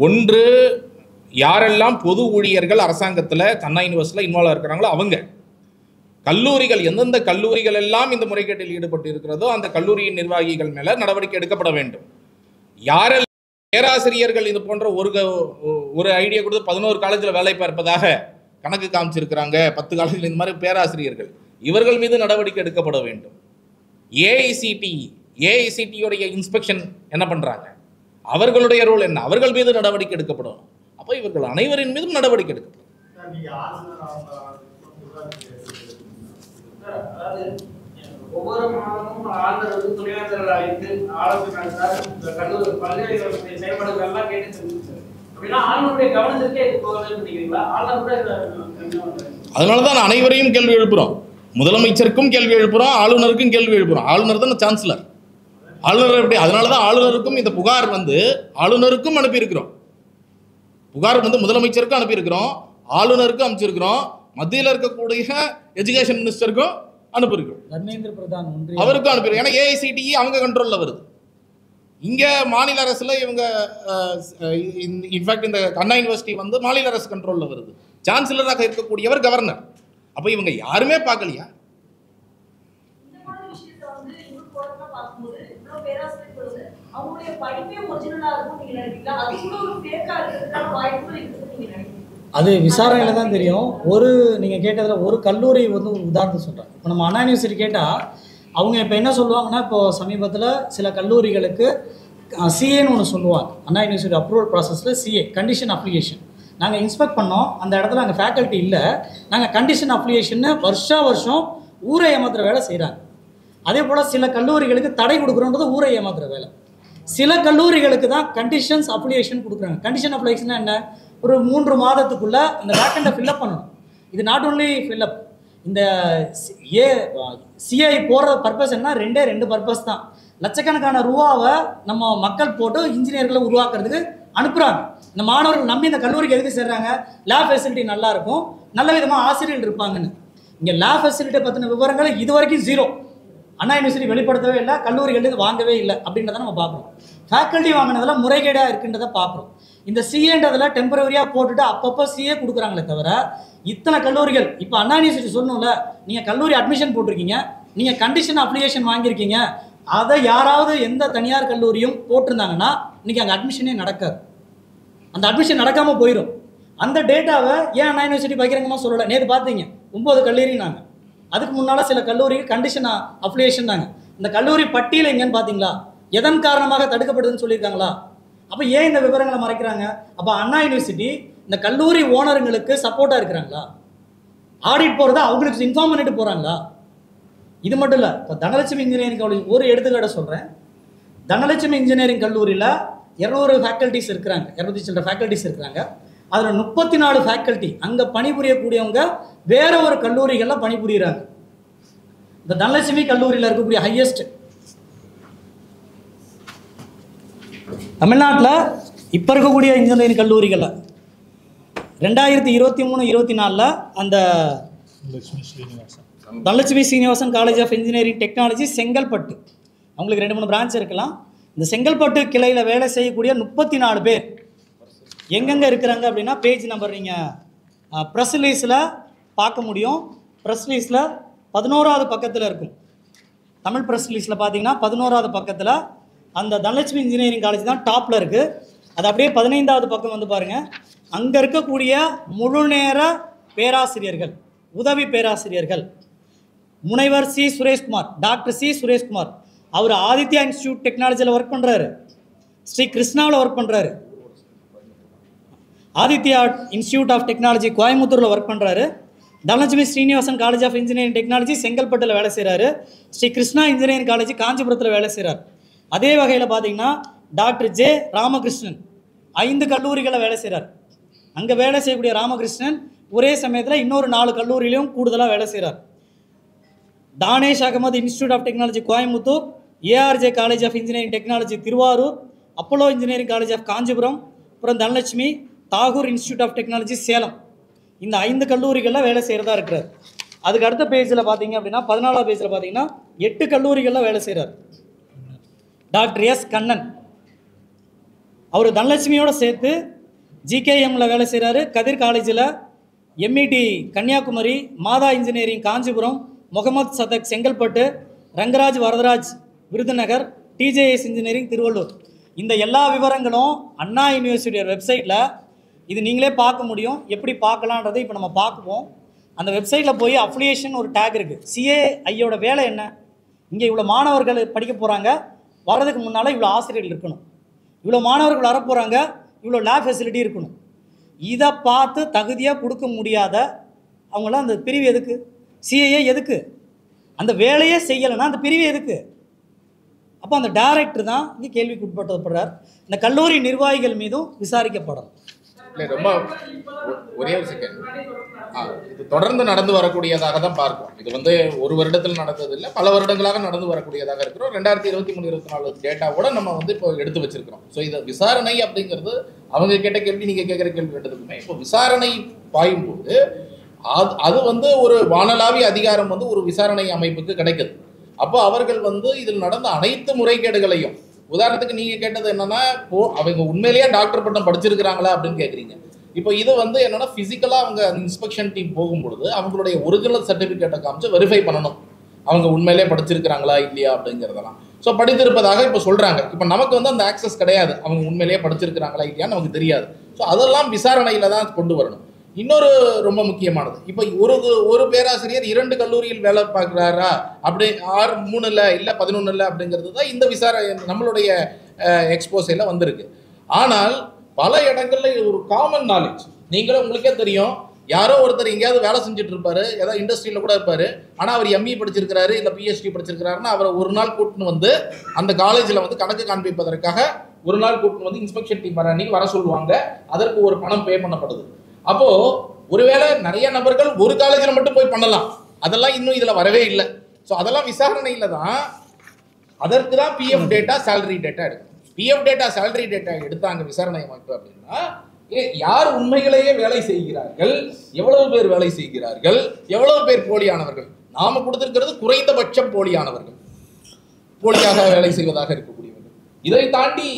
ஒன்று, யாரெல்லாம் பொது ஊழியர்கள் அரசாங்கத்தில் அண்ணா யூனிவர்சிட்டியில் இன்வால்வ் இருக்கிறாங்களோ அவங்க, கல்லூரிகள் எந்தெந்த கல்லூரிகள் எல்லாம் இந்த முறைகேட்டில் ஈடுபட்டு இருக்கிறதோ அந்த கல்லூரியின் நிர்வாகிகள் மேல நடவடிக்கை எடுக்கப்பட வேண்டும். யாரெல்லாம் பேராசிரியர்கள் இது போன்ற ஒரு ஐடியா கொடுத்து 11 காலேஜில் வேலை பார்ப்பதாக கணக்கு காமிச்சிருக்கிறாங்க, 10 காலேஜில் இந்த மாதிரி பேராசிரியர்கள், இவர்கள் மீது நடவடிக்கை எடுக்கப்பட வேண்டும். ஏஐசிடியோடைய இன்ஸ்பெக்ஷன் என்ன பண்றாங்க, அவர்களுடைய ரோல் என்ன, அவர்கள் மீது நடவடிக்கை எடுக்கப்படும். அப்போ இவர்கள் அனைவரின் மீதும் நடவடிக்கை எடுக்கப்படும். ஒவ்வொரு மாதமும் ஆளுநர் வந்து துணைவேந்தர் அழைத்து ஆலோசனை நடத்தார், கல்லூரி பல்கலைக்கழகத்துடைய செயல்பாடுகள்லாம் கேட்டு தெரிஞ்சுச்சு. அப்படின்னா ஆளுநருடைய கவனத்திற்கே இது போகுதுன்னு நினைக்கிறீங்களா? ஆளுநர் கூட அதனாலதான் அனைவரையும் கேள்வி எழுப்புறோம். முதலமைச்சருக்கும் கேள்வி எழுப்புறோம், ஆளுநருக்கும் கேள்வி எழுப்புறோம். ஆளுநர் தான் சான்சலர். ஆளுநர் எப்படி? அதனாலதான் ஆளுநருக்கும் இந்த புகார் வந்து ஆளுநருக்கும் அனுப்பியிருக்கிறோம். புகார் வந்து முதலமைச்சருக்கும் அனுப்பியிருக்கிறோம், ஆளுநருக்கும் அனுப்பிச்சிருக்கிறோம், மத்தியில் இருக்கக்கூடிய எஜுகேஷன் மினிஸ்டருக்கும் அனுப்பியிருக்கிறோம், தர்மேந்திர பிரதான் அவருக்கும் அனுப்பியிருக்கோம். ஏன்னா ஏஐசிடி அவங்க கண்ட்ரோலில் வருது. இங்கே மாநில அரசில் இவங்க இன்ஃபேக்ட் இந்த அண்ணா யூனிவர்சிட்டி வந்து மாநில அரசு கண்ட்ரோலில் வருது. சான்சலராக இருக்கக்கூடியவர் கவர்னர். அப்போ இவங்க யாருமே பார்க்கலையா? அது விசாரணையில் தான் தெரியும். நீங்கள் கேட்டதில் ஒரு கல்லூரி வந்து ஒரு உதாரணத்தை சொல்கிறேன். இப்போ நம்ம அண்ணா யூனிவர்சிட்டி கேட்டால் அவங்க இப்போ என்ன சொல்லுவாங்கன்னா, இப்போது சமீபத்தில் சில கல்லூரிகளுக்கு சிஏன்னு ஒன்று சொல்லுவாங்க. அண்ணா யூனிவர்சிட்டி அப்ரூவல் ப்ராசஸில் சிஏ கண்டிஷன் அப்ளிகேஷன் நாங்கள் இன்ஸ்பெக்ட் பண்ணோம். அந்த இடத்துல அங்கே ஃபேக்கல்ட்டி இல்லை, நாங்கள் கண்டிஷன் அப்ளிகேஷன்னு வருஷம் ஊரை ஏமாத்துகிற வேலை செய்கிறாங்க. அதே போல் சில கல்லூரிகளுக்கு தடை கொடுக்குறோன்றது ஊரை ஏமாத்துகிற வேலை. சில கல்லூரிகளுக்கு தான் கண்டிஷன்ஸ் அப்ளிகேஷன் கொடுக்குறாங்க. கண்டிஷன் அப்ளிகேஷன்னா என்ன? ஒரு 3 மாதத்துக்குள்ளே அந்த வேக்கண்ட்டை ஃபில்லப் பண்ணணும். இது நாட் ஓன்லி ஃபில்லப், இந்த சிஐ போகிற பர்பஸ் என்ன? 2 பர்பஸ் தான். லட்சக்கணக்கான ரூபாவை நம்ம மக்கள் போட்டு இன்ஜினியர்களை உருவாக்குறதுக்கு அனுப்புகிறாங்க. இந்த மாணவர்கள் நம்பி இந்த கல்லூரிக்கு எதுக்கு சேர்றாங்க? லேப் ஃபெசிலிட்டி நல்லாயிருக்கும், நல்ல விதமாக ஆசிரியர்கள் இருப்பாங்கன்னு. இங்கே லேப் ஃபெசிலிட்டியை பற்றின விவரங்கள் இது வரைக்கும் 0. அண்ணா யூனிவர்சிட்டி வெளிப்படுத்தவே இல்லை, கல்லூரிகள் வாங்கவே இல்லை அப்படின்றத நம்ம பார்க்குறோம். ஃபேக்கல்ட்டி வாங்கினதெல்லாம் முறைகேடாக இருக்குன்றதை பார்க்குறோம். இந்த சிஏன்றதில் டெம்பரவரியாக போட்டுட்டு அப்பப்போ சிஏ கொடுக்குறாங்களே தவிர இத்தனை கல்லூரிகள் இப்போ அண்ணா யூனிவர்சிட்டி சொல்லணும்ல, நீங்கள் கல்லூரி அட்மிஷன் போட்டிருக்கீங்க, நீங்கள் கண்டிஷன் அப்ளிகேஷன் வாங்கியிருக்கீங்க, அதை யாராவது எந்த தனியார் கல்லூரியும் போட்டிருந்தாங்கன்னா இன்றைக்கி அங்கே அட்மிஷனே நடக்காது. அந்த அட்மிஷன் நடக்காமல் போயிடும். அந்த டேட்டாவை ஏன் அண்ணா யூனிவர்சிட்டி பகிரங்கமாக சொல்லலை? நேற்று பார்த்தீங்க 9 கல்லூரி நாங்கள், அதுக்கு முன்னால் சில கல்லூரிகள் கண்டிஷன் அப்ளிகேஷன் தாங்க. இந்த கல்லூரி பட்டியல் எங்கன்னு பார்த்தீங்களா? எதன் காரணமாக தடுக்கப்படுதுன்னு சொல்லியிருக்காங்களா? அப்போ ஏன் இந்த விவரங்களை மறைக்கிறாங்க? அப்போ அண்ணா யூனிவர்சிட்டி இந்த கல்லூரி ஓனருங்களுக்கு சப்போர்ட்டாக இருக்கிறாங்களா? ஆடிட் போகிறத அவங்களுக்கு இன்ஃபார்ம் பண்ணிட்டு போகிறாங்களா? இது மட்டும் இல்லை, இப்போ தனலட்சுமி இன்ஜினியரிங் கல்லூரி ஒரு எடுத்துக்காட்ட சொல்கிறேன். தனலட்சுமி இன்ஜினியரிங் கல்லூரியில் 200 ஃபேக்கல்ட்டிஸ் இருக்கிறாங்க, 200 சில ஃபேக்கல்ட்டிஸ் இருக்கிறாங்க. அதில் 34 ஃபேக்கல்ட்டி அங்கே பணிபுரியக்கூடியவங்க வேற ஒரு கல்லூரிகளில் பணிபுரிகிறாங்க. இந்த தனலட்சுமி கல்லூரியில் இருக்கக்கூடிய ஹையஸ்ட் தமிழ்நாட்டில் இப்போ இருக்கக்கூடிய இன்ஜினியரிங் கல்லூரிகளில் 2023-24 அந்த Dhanalakshmi Srinivasan college of engineering technology Chengalpattu. அவங்களுக்கு 2-3 பிரான்ச் இருக்கலாம். இந்த செங்கல்பட்டு கிளையில் வேலை செய்யக்கூடிய 34 பேர் எங்கெங்கே இருக்கிறாங்க அப்படின்னா பேஜ் நம்பர் நீங்கள் ப்ரெஸ் ரிலீஸில் பார்க்க முடியும். ப்ரெஸ் ரிலீஸில் 11வது பக்கத்தில் இருக்கும். தமிழ் ப்ரெஸ் ரிலீஸில் பார்த்தீங்கன்னா 11வது பக்கத்தில் அந்த தனலட்சுமி இன்ஜினியரிங் காலேஜ் தான் டாப்பில் இருக்குது. அது அப்படியே 15வது பக்கம் வந்து பாருங்கள். அங்கே இருக்கக்கூடிய முழுநேர பேராசிரியர்கள், உதவி பேராசிரியர்கள், முனைவர் C Sureshkumar, doctor C Sureshkumar, அவர் ஆதித்யா இன்ஸ்டியூட் டெக்னாலஜியில் ஒர்க் பண்ணுறாரு, ஸ்ரீ கிருஷ்ணாவில் ஒர்க் பண்ணுறாரு, ஆதித்யா இன்ஸ்டியூட் ஆஃப் டெக்னாலஜி கோயம்புத்தூரில் ஒர்க் பண்ணுறாரு, Dhanalakshmi Srinivasan college of engineering technology செங்கல்பட்டில் வேலை செய்கிறாரு, ஸ்ரீ கிருஷ்ணா இன்ஜினியரிங் காலேஜ் காஞ்சிபுரத்தில் வேலை செய்கிறார். அதே வகையில் பார்த்தீங்கன்னா டாக்டர் ஜே ராமகிருஷ்ணன் 5 கல்லூரிகளில் வேலை செய்கிறார். அங்கே வேலை செய்யக்கூடிய ராமகிருஷ்ணன் ஒரே சமயத்தில் இன்னொரு 4 கல்லூரியிலையும் கூடுதலாக வேலை செய்கிறார். Dhanish Ahmed institute of technology Coimbatore, ARJ college of engineering technology Thiruvarur, Apollo engineering college of Kanchipuram, அப்புறம் Dhanalakshmi Tagore institute of technology Salem, இந்த 5 கல்லூரிகளில் வேலை செய்கிறதா இருக்கிறார். அதுக்கு அடுத்த பேஜில் பார்த்தீங்க அப்படின்னா 14வது பேஜில் பார்த்தீங்கன்னா 8 கல்லூரிகளில் வேலை செய்கிறார். டாக்டர் எஸ் கண்ணன் அவர் தனலட்சுமியோடு சேர்த்து ஜிகேஎம்மில் வேலை செய்கிறாரு, கதிர் காலேஜில், MET Kanyakumari, Madha engineering Kanchipuram, Mohamed Sathak Chengalpattu, Rangaraj Varadaraj Virudhunagar, TJS engineering Thiruvallur. இந்த எல்லா விவரங்களும் அண்ணா யூனிவர்சிட்டியோட வெப்சைட்டில் இது நீங்களே பார்க்க முடியும். எப்படி பார்க்கலான்றதை இப்போ நம்ம பார்க்குவோம். அந்த வெப்சைட்டில் போய் அஃபிலியேஷன் ஒரு டேக் இருக்குது. சிஏஐயோட வேலை என்ன, இங்கே இவ்வளோ மாணவர்கள் படிக்க போகிறாங்க, வர்றதுக்கு முன்னால் இவ்வளோ ஆசிரியர்கள் இருக்கணும், இவ்வளோ மாணவர்கள் வரப்போகிறாங்க, இவ்வளோ லேப் ஃபெசிலிட்டி இருக்கணும். இதை பார்த்து தகுதியாக கொடுக்க முடியாத அவங்களாம் அந்த பிரிவு எதுக்கு? சிஏஏ எதுக்கு? அந்த வேலையே செய்யலைன்னா அந்த பிரிவு எதுக்கு? அப்போ அந்த டைரக்டர் தான் இங்கே கேள்விக்கு உட்படுத்தப்படுறார். இந்த கல்லூரி நிர்வாகிகள் மீதும் விசாரிக்கப்படும். இல்லை, ரொம்ப ஒரே ஒரு செகண்ட். இது தொடர்ந்து நடந்து வரக்கூடியதாக தான் பார்க்கும். இது வந்து ஒரு வருடத்தில் நடந்தது இல்லை, பல வருடங்களாக நடந்து வரக்கூடியதாக இருக்கிறோம். 2023-24 டேட்டாவோட நம்ம வந்து இப்போ எடுத்து வச்சிருக்கிறோம். ஸோ இதை விசாரணை அப்படிங்கிறது அவங்க கேட்ட கேள்வி, நீங்கள் கேட்குற கேள்வி ரெண்டுக்குமே இப்போ விசாரணை பாயும் போது அது வந்து ஒரு வானளாவிய அதிகாரம் வந்து ஒரு விசாரணை அமைப்புக்கு கிடைக்குது. அப்போ அவர்கள் வந்து இதில் நடந்த அனைத்து முறைகேடுகளையும், உதாரணத்துக்கு நீங்கள் கேட்டது என்னன்னா, அவங்க உண்மையிலேயே டாக்டர் பட்டம் படிச்சிருக்கிறாங்களா அப்படின்னு கேட்குறீங்க. இப்போ இது வந்து என்னன்னா ஃபிசிக்கலாக அவங்க இன்ஸ்பெக்ஷன் டீம் போகும்பொழுது அவங்களுடைய ஒரிஜினல் சர்டிஃபிகேட்டை காமிச்சு வெரிஃபை பண்ணணும், அவங்க உண்மையிலே படிச்சிருக்கிறாங்களா இல்லையா அப்படிங்கிறதெல்லாம். ஸோ படித்திருப்பதாக இப்போ சொல்கிறாங்க. இப்போ நமக்கு வந்து அந்த ஆக்சஸ் கிடையாது, அவங்க உண்மையிலேயே படிச்சிருக்கிறாங்களா இல்லையான்னு நமக்கு தெரியாது. ஸோ அதெல்லாம் விசாரணையில் தான் கொண்டு வரணும். இன்னொரு ரொம்ப முக்கியமானது, இப்போ ஒரு பேராசிரியர் 2 கல்லூரியில் வேலை பார்க்குறாரா அப்படி 3 இல்லை 11 இல்லை அப்படிங்கிறது தான் இந்த விசாரணை நம்மளுடைய எக்ஸ்போஸையில் வந்திருக்கு. ஆனால் பல இடங்களில் ஒரு காமன் நாலேஜ், நீங்களும் உங்களுக்கே தெரியும், யாரோ ஒருத்தர் எங்கேயாவது வேலை செஞ்சுட்டு இருப்பாரு, ஏதாவது இண்டஸ்ட்ரியில் கூட இருப்பார், ஆனால் அவர் எம்இ படிச்சிருக்கிறாரு இல்லை பிஹெச்டி படிச்சிருக்கிறாருன்னா அவரை ஒரு நாள் கூட்டின்னு வந்து அந்த காலேஜில் வந்து கணக்கு காண்பிப்பதற்காக ஒரு நாள் கூட்டின்னு வந்து இன்ஸ்பெக்ஷன் டீம் வர அன்னைக்கு வர சொல்லுவாங்க. அதற்கு ஒரு பணம் பே பண்ணப்படுது. அப்போ ஒருவேளை நிறைய நபர்கள் ஒரு காலேஜில் மட்டும் போய் பண்ணலாம், அதெல்லாம் இன்னும் இதில் வரவே இல்லை. ஸோ அதெல்லாம் விசாரணையில் தான், அதற்கு தான் பிஎஃப் டேட்டா சேலரி டேட்டா எடுக்கும். பிஎஃப் டேட்டா சேலரி டேட்டா எடுத்தாங்க விசாரணை அமைப்பு அப்படின்னா, யார் உண்மைகளையே வேலை செய்கிறார்கள், எவ்வளவு பேர் வேலை செய்கிறார்கள், எவ்வளவு பேர் போலியானவர்கள். நாம கொடுத்திருக்கிறது குறைந்தபட்சம் போலியானவர்கள், போலியாக வேலை செய்வதாக இருக்கக்கூடியவர்கள். இதை தாண்டி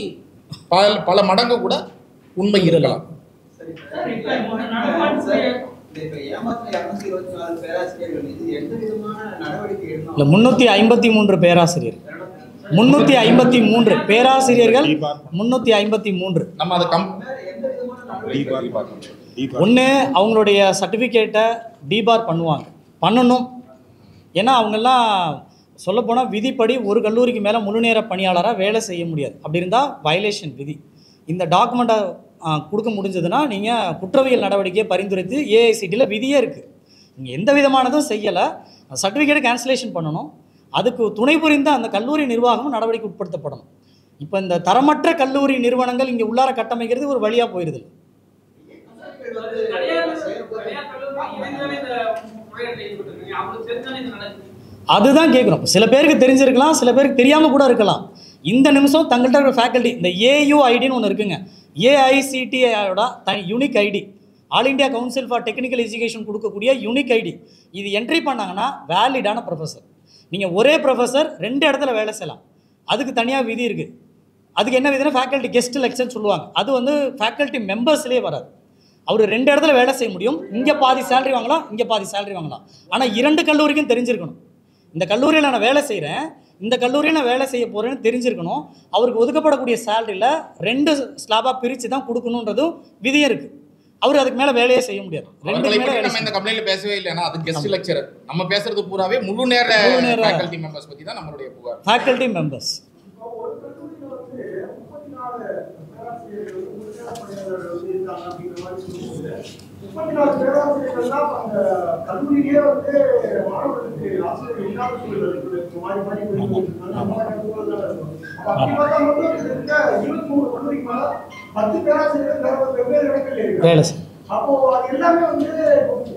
பல மடங்கு கூட உண்மை இருக்கலாம். 353 பேராசிரியர், 353 பேராசிரியர்கள், 353. நம்ம அதை ஒன்று அவங்களுடைய சர்டிஃபிகேட்டை டிபார் பண்ணணும். ஏன்னா அவங்கெல்லாம் சொல்லப்போனால் விதிப்படி ஒரு கல்லூரிக்கு மேலே முழுநேர பணியாளராக வேலை செய்ய முடியாது. அப்படி இருந்தால் வயலேஷன் விதி. இந்த டாக்குமெண்ட்டை கொடுக்க முடிஞ்சதுன்னா நீங்கள் குற்றவியல் நடவடிக்கையை பரிந்துரைத்து ஏஐசிடியில் விதியே இருக்குது. நீங்கள் எந்த விதமானதும் செய்யலை, சர்டிஃபிகேட்டை கேன்சலேஷன் பண்ணணும். அதுக்கு துணை புரிந்த அந்த கல்லூரி நிர்வாகமும் நடவடிக்கை உட்படுத்தப்படணும். இப்போ இந்த தரமற்ற கல்லூரி நிறுவனங்கள் இங்கே உள்ளார கட்டமைக்கிறது ஒரு வழியாக போயிடுது. அதுதான் கேட்குறோம். சில பேருக்கு தெரிஞ்சிருக்கலாம், சில பேருக்கு தெரியாமல் கூட இருக்கலாம். இந்த நிமிஷம் தங்கள்கிட்ட இருக்கிற ஃபேக்கல்ட்டி, இந்த ஏயுஐடின்னு ஒன்று இருக்குங்க, ஏஐசிடிஐயோட unique ID, all India council for technical education கொடுக்கக்கூடிய யூனிக் ஐடி. இது என்ட்ரி பண்ணாங்கன்னா வேலிடான ப்ரொஃபஸர். நீங்கள் ஒரே ப்ரொஃபஸர் 2 இடத்துல வேலை செய்யலாம். அதுக்கு தனியாக விதி இருக்குது. அதுக்கு என்ன விதினா ஃபேக்கல்ட்டி கெஸ்ட் லெக்சர்னு சொல்லுவாங்க. அது வந்து ஃபேக்கல்ட்டி மெம்பர்ஸ்லேயே வராது. அவர் 2 இடத்துல வேலை செய்ய முடியும். இங்கே பாதி சேலரி வாங்கலாம், இங்கே பாதி சேலரி வாங்கலாம். ஆனால் 2 கல்லூரிக்கும் தெரிஞ்சிருக்கணும். இந்த கல்லூரியில் நான் வேலை செய்கிறேன், இந்த கல்லூரியில் நான் வேலை செய்ய போகிறேன்னு தெரிஞ்சிருக்கணும். அவருக்கு ஒதுக்கப்படக்கூடிய சேலரியில் 2 ஸ்லாபாக பிரித்து தான் கொடுக்கணுன்றதும் விதியே இருக்குது. அவர் அதுக்கு மேலே வேலையே செய்ய முடியாது. நம்ம இந்த கம்ப்ளைண்ட்ல பேசவே இல்லை. அது கெஸ்ட் லெக்சரர். நம்ம பேசுறது பூராவே முழு நேர ஃபேக்கல்ட்டி மெம்பர்ஸ் பத்தி தான் நம்மளுடைய புகார். ஃபேக்கல்ட்டி மெம்பர்ஸ் வேலை செய்யும். அப்போ அது எல்லாமே வந்து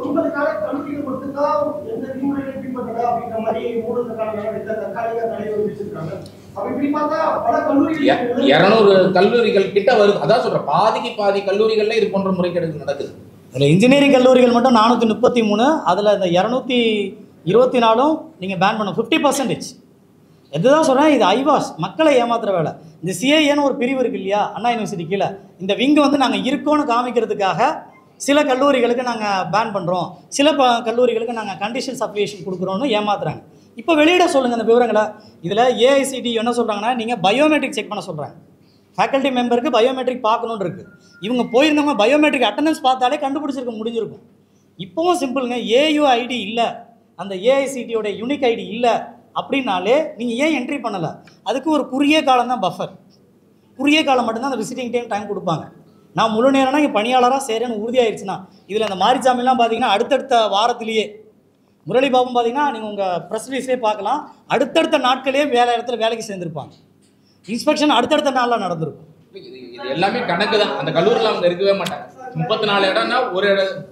9 கால கமிட்டிகள் மட்டும்தான் எந்த விதிமுறைகளை பின்பற்றா அப்படின்ற மாதிரி 3 தற்காலிக தலைவர் வச்சிருக்காங்க. அப்ப இப்படி பார்த்தா பல கல்லூரிகள் 200 கல்லூரிகள் கிட்ட வருது. அதான் சொல்றேன், பாதிக்கு பாதி கல்லூரிகள்ல இது போன்ற முறைகேடு நடக்குது. அதில் இன்ஜினியரிங் கல்லூரிகள் மட்டும் 433, அதில் இந்த 224 நீங்கள் பேன் பண்ண 50%. எதுதான் சொல்கிறேன், இது ஐவாஸ் மக்களை ஏமாத்துற வேலை. இந்த சிஐஏன்னு ஒரு பிரிவு இருக்குது இல்லையா, அண்ணா யூனிவர்சிட்டி கீழே, இந்த விங்கு வந்து நாங்கள் இருக்கோன்னு காமிக்கிறதுக்காக சில கல்லூரிகளுக்கு நாங்கள் பேன் பண்ணுறோம், சில கல்லூரிகளுக்கு நாங்கள் கண்டிஷன்ஸ் அப்ளிகேஷன் கொடுக்குறோன்னு ஏமாத்துறாங்க. இப்போ வெளியிட சொல்லுங்கள் அந்த விவரங்களை. இதில் ஏஐசிடி என்ன சொல்கிறாங்கன்னா, நீங்கள் பயோமெட்ரிக் செக் பண்ண சொல்கிறாங்க. ஃபேக்கல்ட்டி மெம்பருக்கு பயோமெட்ரிக் பார்க்கணுன்னு இருக்குது. இவங்க போயிருந்தவங்க பயோமெட்ரிக் அட்டண்டன்ஸ் பார்த்தாலே கண்டுபிடிச்சிருக்க முடிஞ்சிருக்கும். இப்போவும் சிம்பிளுங்க, ஏயு ஐடி இல்லை, அந்த ஏஐசிடியோட யூனிக் ஐடி இல்லை அப்படின்னாலே நீங்கள் ஏன் என்ட்ரி பண்ணலை? அதுக்கு ஒரு குறுகிய காலம் தான் பஃபர். குறுகிய காலம் மட்டும்தான் அந்த விசிட்டிங் டைம் கொடுப்பாங்க. நான் முழு நேரம்னா இங்கே பணியாளராக சேரேன்னு உறுதியாயிருச்சுன்னா, இதில் அந்த மாரிசாமிலாம் பார்த்தீங்கன்னா அடுத்தடுத்த வாரத்திலேயே, முரளி பாபும் பார்த்தீங்கன்னா நீங்கள் உங்கள் ப்ரெஸ் ரிலீஸ்லேயே பார்க்கலாம், அடுத்தடுத்த நாட்களே வேலை இடத்துல வேலைக்கு சேர்ந்துருப்பாங்க. இன்ஸ்பெக்ஷன் அடுத்தடுத்த நாளில் நடந்திருக்கும். இது எல்லாமே கணக்கு தான். அந்த கல்லூரியில் அவங்க இருக்கவே மாட்டாங்க. 34 இடம்னா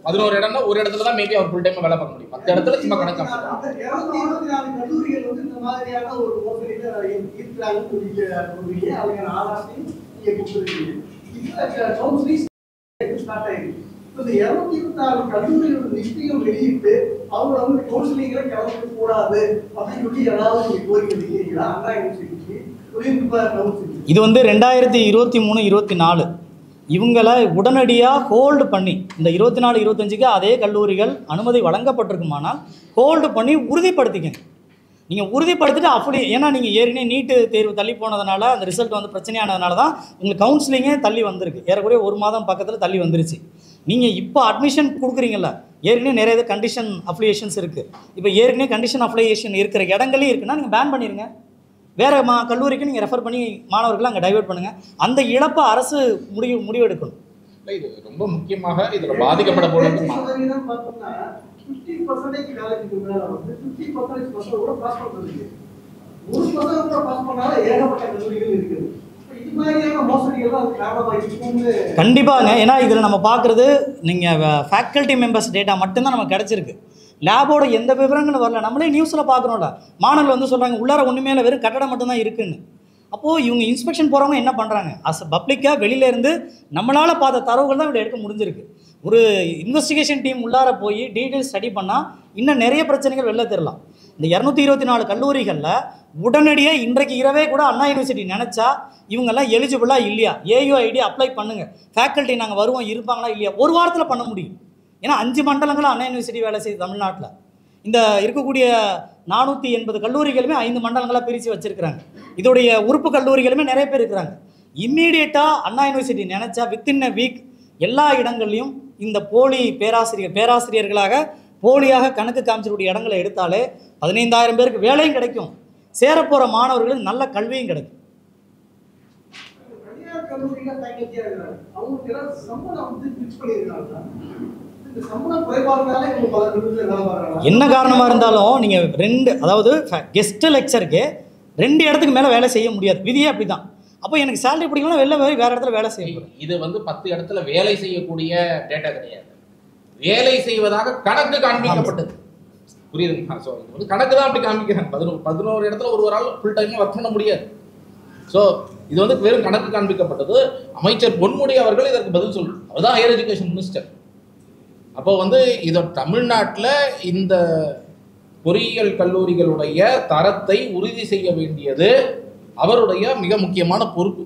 11 இடம்னா ஒரு இடத்துல தான் மேபி அவர் ஃபுல் டைம் வேலை பார்க்க முடியும். 10 இடத்துல சும்மா கணக்கு. 224 கல்லூரிகள் வந்து இந்த மாதிரியான ஒரு மோசடியில இருக்கிறாங்கன்னு சொல்லிட்டு அவங்க ஆராய்ச்சி நீங்க கொடுத்துருக்கீங்க. இதுல கவுன்சிலிங் ஸ்டார்ட் ஆயிருக்கு. இந்த 224 கல்லூரிகளோட லிஸ்டையும் வெளியிட்டு அவங்க வந்து கவுன்சிலிங்ல கலந்து கூடாது அப்படின்னு சொல்லி ஏதாவது நீங்க கோரிக்கை வைக்கிறீங்களா? அண்ணா யூனிவர்சிட்டிக்கு இது வந்து 2023-24 இவங்களை உடனடியாக ஹோல்டு பண்ணி, இந்த 24-25க்கு அதே கல்லூரிகள் அனுமதி வழங்கப்பட்டிருக்குமானால் ஹோல்டு பண்ணி உறுதிப்படுத்திக்கங்க. நீங்கள் உறுதிப்படுத்திட்டு அப்படி, ஏன்னா நீங்கள் ஏற்கனவே நீட்டு தேர்வு தள்ளி போனதுனால அந்த ரிசல்ட் வந்து பிரச்சனையானதுனால தான் உங்களுக்கு கவுன்சிலிங்கே தள்ளி வந்திருக்கு. ஏறக்குறைய 1 மாதம் பக்கத்தில் தள்ளி வந்துருச்சு. நீங்கள் இப்போ அட்மிஷன் கொடுக்குறீங்கள, ஏற்கனவே நிறைய கண்டிஷன் அப்ளிகேஷன்ஸ் இருக்குது. இப்போ ஏற்கனவே கண்டிஷன் அப்ளிகேஷன் இருக்கிற இடங்களே இருக்குன்னா நீங்கள் பேன் பண்ணிடுங்க. வேறு கல்லூரிக்கு நீங்கள் ரெஃபர் பண்ணி மாணவர்களை அங்கே டைவெர்ட் பண்ணுங்கள். அந்த இழப்பை அரசு முடிவெடுக்கணும். இது ரொம்ப முக்கியமாக இதில் பாதிக்கப்பட போகிறது. கண்டிப்பாங்க. ஏன்னா இதில் நம்ம பார்க்குறது, நீங்கள் ஃபேக்கல்ட்டி மெம்பர்ஸ் டேட்டா மட்டும்தான் நமக்கு கிடச்சிருக்கு. லேபோட எந்த விவரங்களும் வரல. நம்மளே நியூஸில் பார்க்குறோம்ல, மாணவர்கள் வந்து சொல்கிறாங்க உள்ளார ஒன்றுமே இல்லை, வெறும் கட்டடம் மட்டும்தான் இருக்குன்னு. அப்போது இவங்க இன்ஸ்பெக்ஷன் போகிறவங்க என்ன பண்ணுறாங்க, அஸ் பப்ளிக்காக வெளியிலேருந்து நம்மளால் பார்த்த தரவுகள் தான் இவ்வளோ எடுக்க முடிஞ்சிருக்கு. ஒரு இன்வெஸ்டிகேஷன் டீம் உள்ளார போய் டீட்டெயில்ஸ் ஸ்டடி பண்ணால் இன்னும் நிறைய பிரச்சனைகள் வெளில தெரியலாம். இந்த 224 கல்லூரிகளில் உடனடியாக இன்றைக்கு இரவே கூட அண்ணா யூனிவர்சிட்டி நினச்சா இவங்கெல்லாம் எலிஜிபிளாக இல்லையா, ஏயுஐடி அப்ளை பண்ணுங்கள், ஃபேக்கல்ட்டி நாங்கள் வருவோம் இருப்பாங்களா இல்லையா, ஒரு வாரத்தில் பண்ண முடியும். ஏன்னா 5 மண்டலங்களும் அண்ணா யூனிவர்சிட்டி வேலை செய்யுது தமிழ்நாட்டில். இந்த இருக்கக்கூடிய 480 கல்லூரிகளுமே 5 மண்டலங்களாக பிரித்து வச்சுருக்கிறாங்க. இதோடைய உறுப்பு கல்லூரிகளுமே நிறைய பேர் இருக்கிறாங்க. இம்மீடியட்டாக அண்ணா யூனிவர்சிட்டி நினச்சா வித்தின் அ வீக் எல்லா இடங்கள்லையும் இந்த போலி பேராசிரியர்களாக போலியாக கணக்கு காமிச்சிருக்கூடிய இடங்களை எடுத்தாலே 15,000 பேருக்கு வேலையும் கிடைக்கும், சேரப்போகிற மாணவர்களுக்கு நல்ல கல்வியும் கிடைக்கும். என்ன காரணமாக இருந்தாலும் நீங்கள் 2, அதாவது கெஸ்ட் லெக்சருக்கு 2 இடத்துக்கு மேலே வேலை செய்ய முடியாது, விதியே அப்படி தான். அப்போ எனக்கு சேலரி பிடிக்கலாம், வெளில போய் வேறு இடத்துல வேலை செய்யணும். இது வந்து 10 இடத்துல வேலை செய்யக்கூடிய டேட்டா கிடையாது, வேலை செய்வதாக கணக்கு காண்பிக்கப்பட்டது. புரியுதுங்களா? ஸோ இது வந்து கணக்கு தான் அப்படி காண்பிக்கிறாங்க. 11 இடத்துல ஒரு ஆள் ஃபுல் டைமாக ஒர்க் பண்ண முடியாது. ஸோ இது வந்து வெறும் கணக்கு காண்பிக்கப்பட்டது. அமைச்சர் பொன்முடி அவர்கள் இதற்கு பதில் சொல்லணும். அதுதான் ஹையர் எஜுகேஷன் மினிஸ்டர். அப்போ வந்து இதை தமிழ்நாட்டில் இந்த பொறியியல் கல்லூரிகளுடைய தரத்தை உறுதி செய்ய வேண்டியது அவருடைய மிக முக்கியமான பொறுப்பு.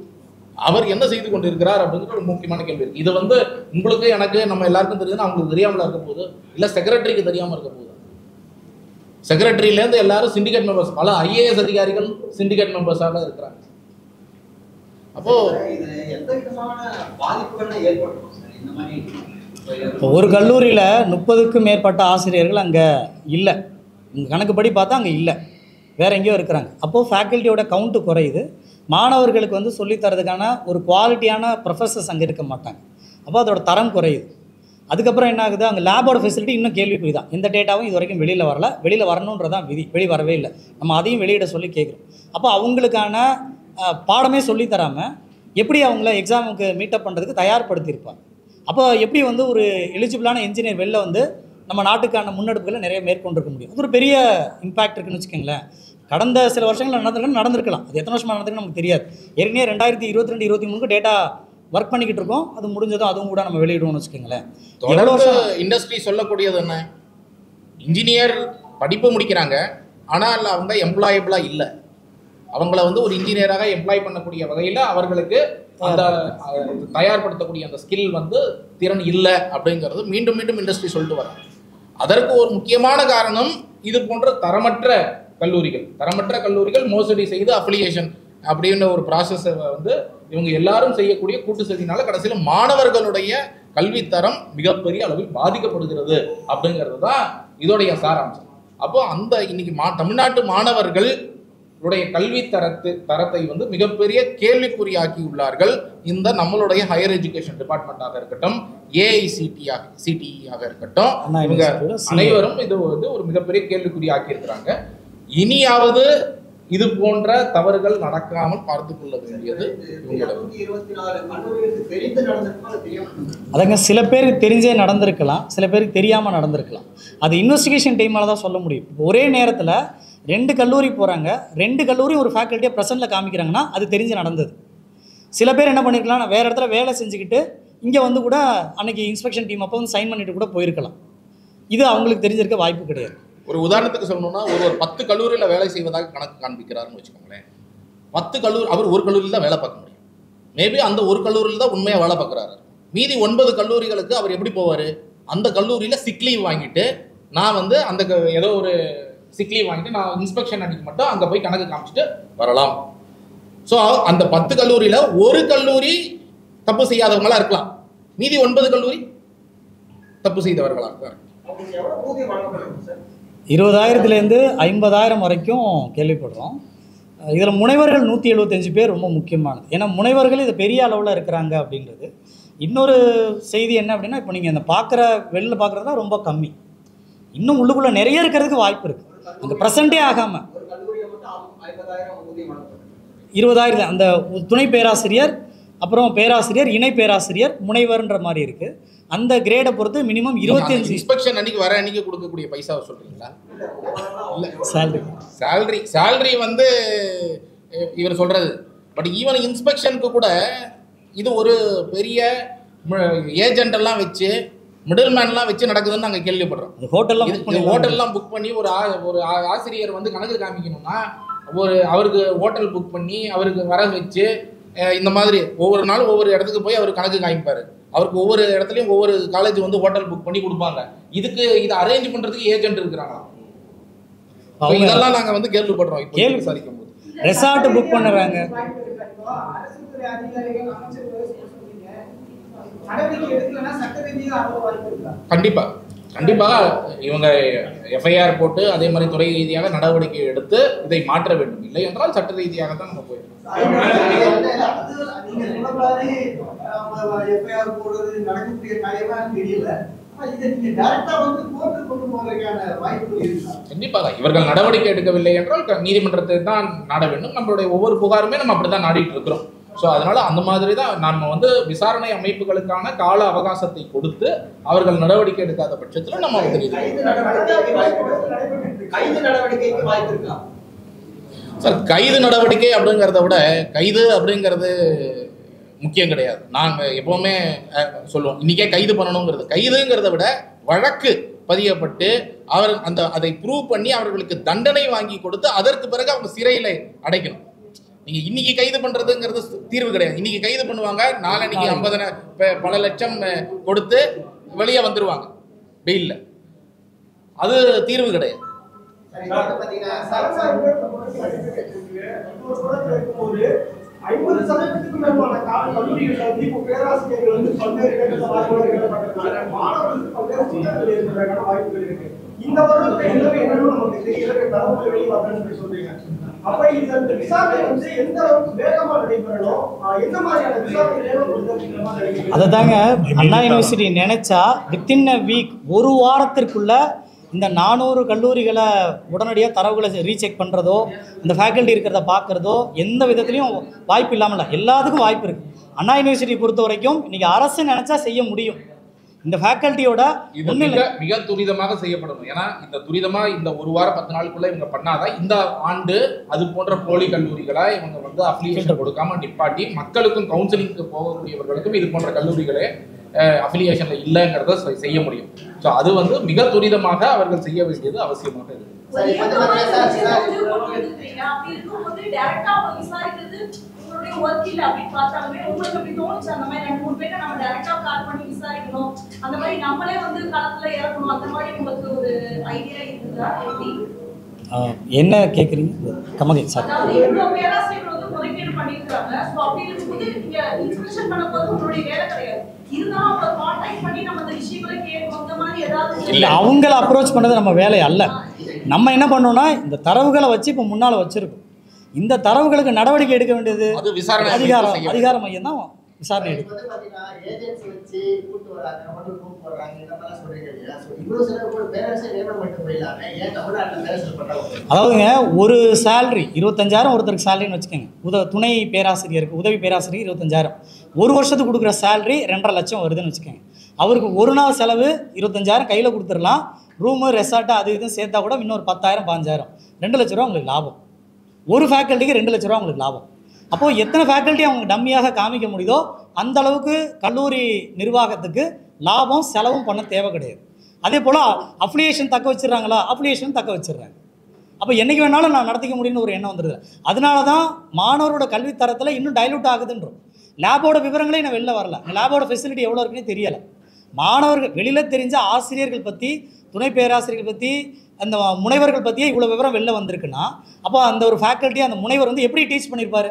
அவர் என்ன செய்து கொண்டிருக்கிறார் அப்படிங்கிற ஒரு முக்கியமான கேள்வி இருக்கு. இது வந்து உங்களுக்கு எனக்கு நம்ம எல்லாருக்கும் தெரியுதுன்னா அவங்களுக்கு தெரியாமல் இருக்க போகுது, இல்லை செக்ரட்டரிக்கு தெரியாமல் இருக்க போகுது. செக்ரட்டரியிலேருந்து எல்லாரும் சிண்டிகேட் மெம்பர்ஸ், பல ஐஏஎஸ் அதிகாரிகள் சிண்டிகேட் மெம்பர்ஸாக இருக்கிறாங்க. அப்போ எந்த விதமான பாதிப்புகள் ஏற்படும் இந்த மாதிரி? ஒரு கல்லூரியில் 30க்கும் மேற்பட்ட ஆசிரியர்கள் அங்கே இல்லை. உங்கள் கணக்குப்படி பார்த்தா அங்கே இல்லை, வேறு எங்கேயோ இருக்கிறாங்க. அப்போது ஃபேக்கல்ட்டியோட கவுண்ட்டு குறையுது. மாணவர்களுக்கு வந்து சொல்லித்தரதுக்கான ஒரு குவாலிட்டியான ப்ரொஃபஸர்ஸ் அங்கே இருக்க மாட்டாங்க. அப்போ அதோட தரம் குறையுது. அதுக்கப்புறம் என்ன ஆகுது, அங்கே லேபோட ஃபெசிலிட்டி இன்னும் கேள்விக்குறி தான். எந்த டேட்டாவும் இது வரைக்கும் வெளியில் வரல. வெளியில் வரணுன்றதான் விதி, வெளியே வரவே இல்லை. நம்ம அதையும் வெளியிட சொல்லி கேட்குறோம். அப்போ அவங்களுக்கான பாடமே சொல்லித்தராமல் எப்படி அவங்கள எக்ஸாமுக்கு மீட்டப் பண்ணுறதுக்கு தயார்படுத்தியிருப்பாங்க. அப்போ எப்படி வந்து ஒரு எலிஜிபிளான இன்ஜினியர் வெளில வந்து நம்ம நாட்டுக்கான முன்னெடுப்புகளை நிறைய மேற்கொண்டிருக்க முடியும். அது ஒரு பெரிய இம்பாக்ட் இருக்குன்னு வச்சுக்கோங்களேன். கடந்த சில வருஷங்கள் நடந்திருக்கலாம். அது எத்தனை வருஷமாக நடந்திருக்கு நமக்கு தெரியாது. ஏற்கனவே 2022, 23 டேட்டா ஒர்க் பண்ணிக்கிட்டு இருக்கோம். அது முடிஞ்சதும் அதுவும் கூட நம்ம வெளியிடுவோம்னு வச்சுக்கோங்களேன். இண்டஸ்ட்ரி சொல்லக்கூடியது என்ன, இன்ஜினியர் படிப்பு முடிக்கிறாங்க, ஆனால் அவங்க எம்ப்ளாயபிளாக இல்லை. அவங்கள வந்து ஒரு இன்ஜினியராக எம்ப்ளாய் பண்ணக்கூடிய வகையில் அவர்களுக்கு அந்த தயார்படுத்தக்கூடிய அந்த ஸ்கில் வந்து திறன் இல்லை அப்படிங்கிறது மீண்டும் மீண்டும் இண்டஸ்ட்ரி சொல்லிட்டு வராங்க. அதற்கு ஒரு முக்கியமான காரணம் இது போன்ற தரமற்ற கல்லூரிகள் மோசடி செய்து அஃபிலியேஷன் அப்படின்ற ஒரு ப்ராசஸை வந்து இவங்க எல்லாரும் செய்யக்கூடிய கூட்டு சதினால கடைசியில் மாணவர்களுடைய கல்வித்தரம் மிகப்பெரிய அளவில் பாதிக்கப்படுகிறது அப்படிங்கிறது தான் இதோடைய சாராம்சம். அப்போ அந்த இன்னைக்கு தமிழ்நாட்டு மாணவர்கள் கல்வி தரத்தை வந்து மிகப்பெரிய கேள்விக்குறியாக்கி உள்ளார்கள். இந்த நம்மளுடைய ஹையர் எஜுகேஷன் டிபார்ட்மெண்ட்டாக இருக்கட்டும், ஏஐசிடிஆக இருக்கட்டும், இவங்க அனைவரும் இது வந்து ஒரு மிகப்பெரிய கேள்விக்குறியாக்கி இருக்கிறாங்க. இனியாவது இது போன்ற தவறுகள் நடக்காமல் பார்த்துக் கொள்ள வேண்டியது. அதங்க சில பேருக்கு தெரிஞ்சே நடந்திருக்கலாம், சில பேருக்கு தெரியாமல் நடந்திருக்கலாம். அது இன்வெஸ்டிகேஷன் டைமால் தான் சொல்ல முடியும். ஒரே நேரத்தில் 2 கல்லூரி போகிறாங்க, 2 கல்லூரி ஒரு ஃபேக்கல்ட்டியை ப்ரெசென்ட்டில் காமிக்கிறாங்கன்னா அது தெரிஞ்சு நடந்தது. சில பேர் என்ன பண்ணியிருக்கலாம், வேறு இடத்துல வேலை செஞ்சுக்கிட்டு இங்கே வந்து கூட அன்றைக்கி இன்ஸ்பெக்ஷன் டீம் அப்போ வந்து சைன் பண்ணிட்டு கூட போயிருக்கலாம். இது அவங்களுக்கு தெரிஞ்சிருக்க வாய்ப்பு கிடையாது. ஒரு உதாரணத்துக்கு சொல்லணும்னா, ஒரு 10 கல்லூரியில் வேலை செய்வதாக கணக்கு காண்பிக்கிறாருன்னு வச்சுக்கோங்களேன். 10 கல்லூரி, அவர் ஒரு கல்லூரியில் தான் வேலை பார்க்க முடியும். மேபி அந்த ஒரு கல்லூரியில் தான் உண்மையாக வேலை பார்க்குறாரு. மீதி 9 கல்லூரிகளுக்கு அவர் எப்படி போவார்? அந்த கல்லூரியில் சிக் லீவ் வாங்கிட்டு நான் வந்து அந்த ஏதோ ஒரு சிக் லீவ் வாங்கிட்டு நான் இன்ஸ்பெக்ஷன் அன்றைக்கி மட்டும் அங்கே போய் கணக்கு காமிச்சிட்டு வரலாம். ஸோ அந்த 10 கல்லூரியில் ஒரு கல்லூரி தப்பு செய்யாதவங்களாக இருக்கலாம், மீதி 9 கல்லூரி தப்பு செய்தவர்களாக இருக்காங்க. 20,000 50,000 வரைக்கும் கேள்விப்படுறோம். இதில் முனைவர்கள் 175 பேர் ரொம்ப முக்கியமானது. ஏன்னா முனைவர்கள் இது பெரிய அளவில் இருக்கிறாங்க அப்படின்றது. இன்னொரு செய்தி என்ன அப்படின்னா, இப்போ நீங்கள் இந்த வெளில பார்க்குறதுனா ரொம்ப கம்மி, இன்னும் உள்ளுக்குள்ளே நிறைய இருக்கிறதுக்கு வாய்ப்பு இருக்குது. அந்த ப்ரெசென்ட்டே ஆகாமல் 20,000 அந்த துணை பேராசிரியர், அப்புறம் பேராசிரியர், இணை பேராசிரியர், முனைவர்ன்ற மாதிரி இருக்குது. அந்த கிரேடை பொறுத்து மினிமம் 25 இன்ஸ்பெக்ஷன் அன்னைக்கு வர அன்னைக்கு கொடுக்கக்கூடிய பைசாவை சொல்கிறீங்களா? இல்லை, சேலரி வந்து இவர் சொல்கிறது. பட் ஈவன் இன்ஸ்பெக்ஷனுக்கு கூட இது ஒரு பெரிய ஏஜென்டெல்லாம் வச்சு, மிடில் மேன்லாம் வச்சு நடக்குதுன்னு நாங்கள் கேள்விப்படுறோம். ஹோட்டல்லாம் புக் பண்ணி ஒரு ஆசிரியர் வந்து கணக்கு காமிக்கணும்னா அவருக்கு ஹோட்டல் புக் பண்ணி அவருக்கு வர வச்சு இந்த மாதிரி ஒவ்வொரு நாளும் ஒவ்வொரு இடத்துக்கு போய் அவர் கணக்கு காமிப்பார். அவருக்கு ஒவ்வொரு இடத்துலையும் ஒவ்வொரு காலேஜ் வந்து ஹோட்டல் புக் பண்ணி கொடுப்பாங்க. இதை அரேஞ்ச் பண்ணுறதுக்கு ஏஜென்ட் இருக்கிறாங்களா? இதெல்லாம் நாங்கள் வந்து கேள்விப்படுறோம். கேள்வி சாதிக்கும் போது ரெசார்ட் புக் பண்ணுறாங்க. கண்டிப்பாக இவங்க எஃப்ஐஆர் போட்டு அதே மாதிரி துறை ரீதியாக நடவடிக்கை எடுத்து இதை மாற்ற வேண்டும். இல்லை என்றால் சட்ட ரீதியாக தான் நம்ம போயிருக்கோம். கண்டிப்பாக இவர்கள் நடவடிக்கை எடுக்கவில்லை என்றால் நீதிமன்றத்தை தான் நாட வேண்டும். நம்மளுடைய ஒவ்வொரு புகாருமே நம்ம அப்படிதான் நாடிட்டு இருக்கிறோம். ஸோ அதனால அந்த மாதிரி தான் நம்ம வந்து விசாரணை அமைப்புகளுக்கான கால அவகாசத்தை கொடுத்து அவர்கள் நடவடிக்கை எடுக்காத பட்சத்தில் நம்ம சார் கைது நடவடிக்கை அப்படிங்கிறத விட கைது அப்படிங்கிறது முக்கியம் கிடையாது. நாங்கள் எப்பவுமே சொல்லுவோம், இன்னைக்கே கைது பண்ணணுங்கிறது. கைதுங்கிறத விட வழக்கு பதியப்பட்டு அதை ப்ரூவ் பண்ணி அவர்களுக்கு தண்டனை வாங்கி கொடுத்து அதற்கு பிறகு அவங்க சிறையில் அடைக்கணும். நீங்க இன்னைக்கு கைது பண்றதுங்கிறது தீர்வு கிடையாது. இன்னைக்கு கைது பண்ணுவாங்க, நாளைக்கு 50 பல லட்சம் கொடுத்து வெளியே வந்துருவாங்க பெயில்ல. அது தீர்வு கிடையாது. இந்த வருடத்துல எல்லாமே என்னன்னு நமக்கு தெரியல, தரவுகள் வெளிவரணும்னு சொல்றீங்க. அப்ப இந்த விசாரணை வந்து எந்த அளவுக்கு வேகமா நடைபெறணும், எந்த மாதிரியான விசாரணை தேவைப்படுது? அதைதாங்க அண்ணா யூனிவர்சிட்டி நினைச்சா வித்தின் அ வீக், ஒரு வாரத்திற்குள்ள இந்த 400 கல்லூரிகளை உடனடியாக தரவுகளை ரீசெக் பண்ணுறதோ, இந்த ஃபேக்கல்ட்டி இருக்கிறத பார்க்குறதோ எந்த விதத்துலையும் வாய்ப்பு இல்லாமல் எல்லாத்துக்கும் வாய்ப்பு இருக்குது. அண்ணா யூனிவர்சிட்டி பொறுத்த வரைக்கும் இன்றைக்கி அரசு நினச்சா செய்ய முடியும். இந்த ஃபேக்கல்ட்டியோட மிக துரிதமாக செய்யப்படணும். ஏன்னா இந்த துரிதமா இந்த ஒரு வாரம் 10 நாளுக்குள்ள இவங்க பண்ணாதான் இந்த ஆண்டு அது போன்ற போலி கல்லூரிகளை இவங்க வந்து அஃபிலியேஷன் கொடுக்காம நிப்பாட்டி மக்களுக்கும் கவுன்சிலிங்க்கு போகக்கூடியவர்களுக்கும் இது போன்ற கல்லூரிகளே அஃபிலியேஷன்ல இல்லைங்கிறத செய்ய முடியும். ஸோ அது வந்து மிக துரிதமாக அவர்கள் செய்ய வேண்டியது அவசியமாக இருக்கு. என்ன கேட்குறீங்க கமகி சார்? இல்லை, அவங்கள அப்ரோச் பண்ணது நம்ம வேலை அல்ல. நம்ம என்ன பண்ணோம்னா இந்த தரவுகளை வச்சு இப்போ முன்னால் வச்சிருக்கோம். இந்த தரவுகளுக்கு நடவடிக்கை எடுக்க வேண்டியது அதிகார மையம் தான் விசாரணை எடுக்கும். அதாவதுங்க ஒரு சேலரி 25,000 ஒருத்தருக்கு சேலரின்னு வச்சுக்கோங்க. துணை பேராசிரியருக்கு உதவி பேராசிரியர் 25,000, ஒரு வருஷத்துக்கு கொடுக்குற சேலரி 2.5 லட்சம் வருதுன்னு வச்சுக்கோங்க. அவருக்கு ஒரு நாள் செலவு 25,000 கையில் கொடுத்துடலாம். ரூமு ரெசார்ட்டு அது இதுவும் சேர்த்தா கூட இன்னொரு 10,000 15,000 2 லட்ச ரூபா உங்களுக்கு லாபம். ஒரு ஃபேக்கல்ட்டிக்கு 2 லட்ச ரூபா உங்களுக்கு லாபம். அப்போது எத்தனை ஃபேக்கல்ட்டி அவங்க டம்மியாக காமிக்க முடியுதோ அந்த அளவுக்கு கல்லூரி நிர்வாகத்துக்கு லாபம் செலவும் பண்ண தேவை கிடையாது. அதே போல் அஃபிலியேஷன் தக்க வச்சிடறாங்களா, அஃபிலியேஷன் தக்க வச்சிடுறாங்க. அப்போ என்றைக்கு வேணாலும் நான் நடத்திக்க முடியும்னு ஒரு எண்ணம் வந்துடுது. அதனால தான் மாணவரோட கல்வித்தரத்தில் இன்னும் டைலூட் ஆகுதுன்றோம். லேபோட விவரங்களே இன்னும் வெளில வரல. லேபோட ஃபெசிலிட்டி எவ்வளோ இருக்குன்னு தெரியலை. மாணவர்கள் வெளியில் தெரிஞ்ச ஆசிரியர்கள் பற்றி, துணை பேராசிரியர்கள் பற்றி, அந்த முனைவர்கள் பற்றியே இவ்வளோ விவரம் வெளில வந்திருக்குன்னா அப்போ அந்த ஒரு ஃபேக்கல்ட்டி அந்த முனைவர் வந்து எப்படி டீச் பண்ணியிருப்பார்?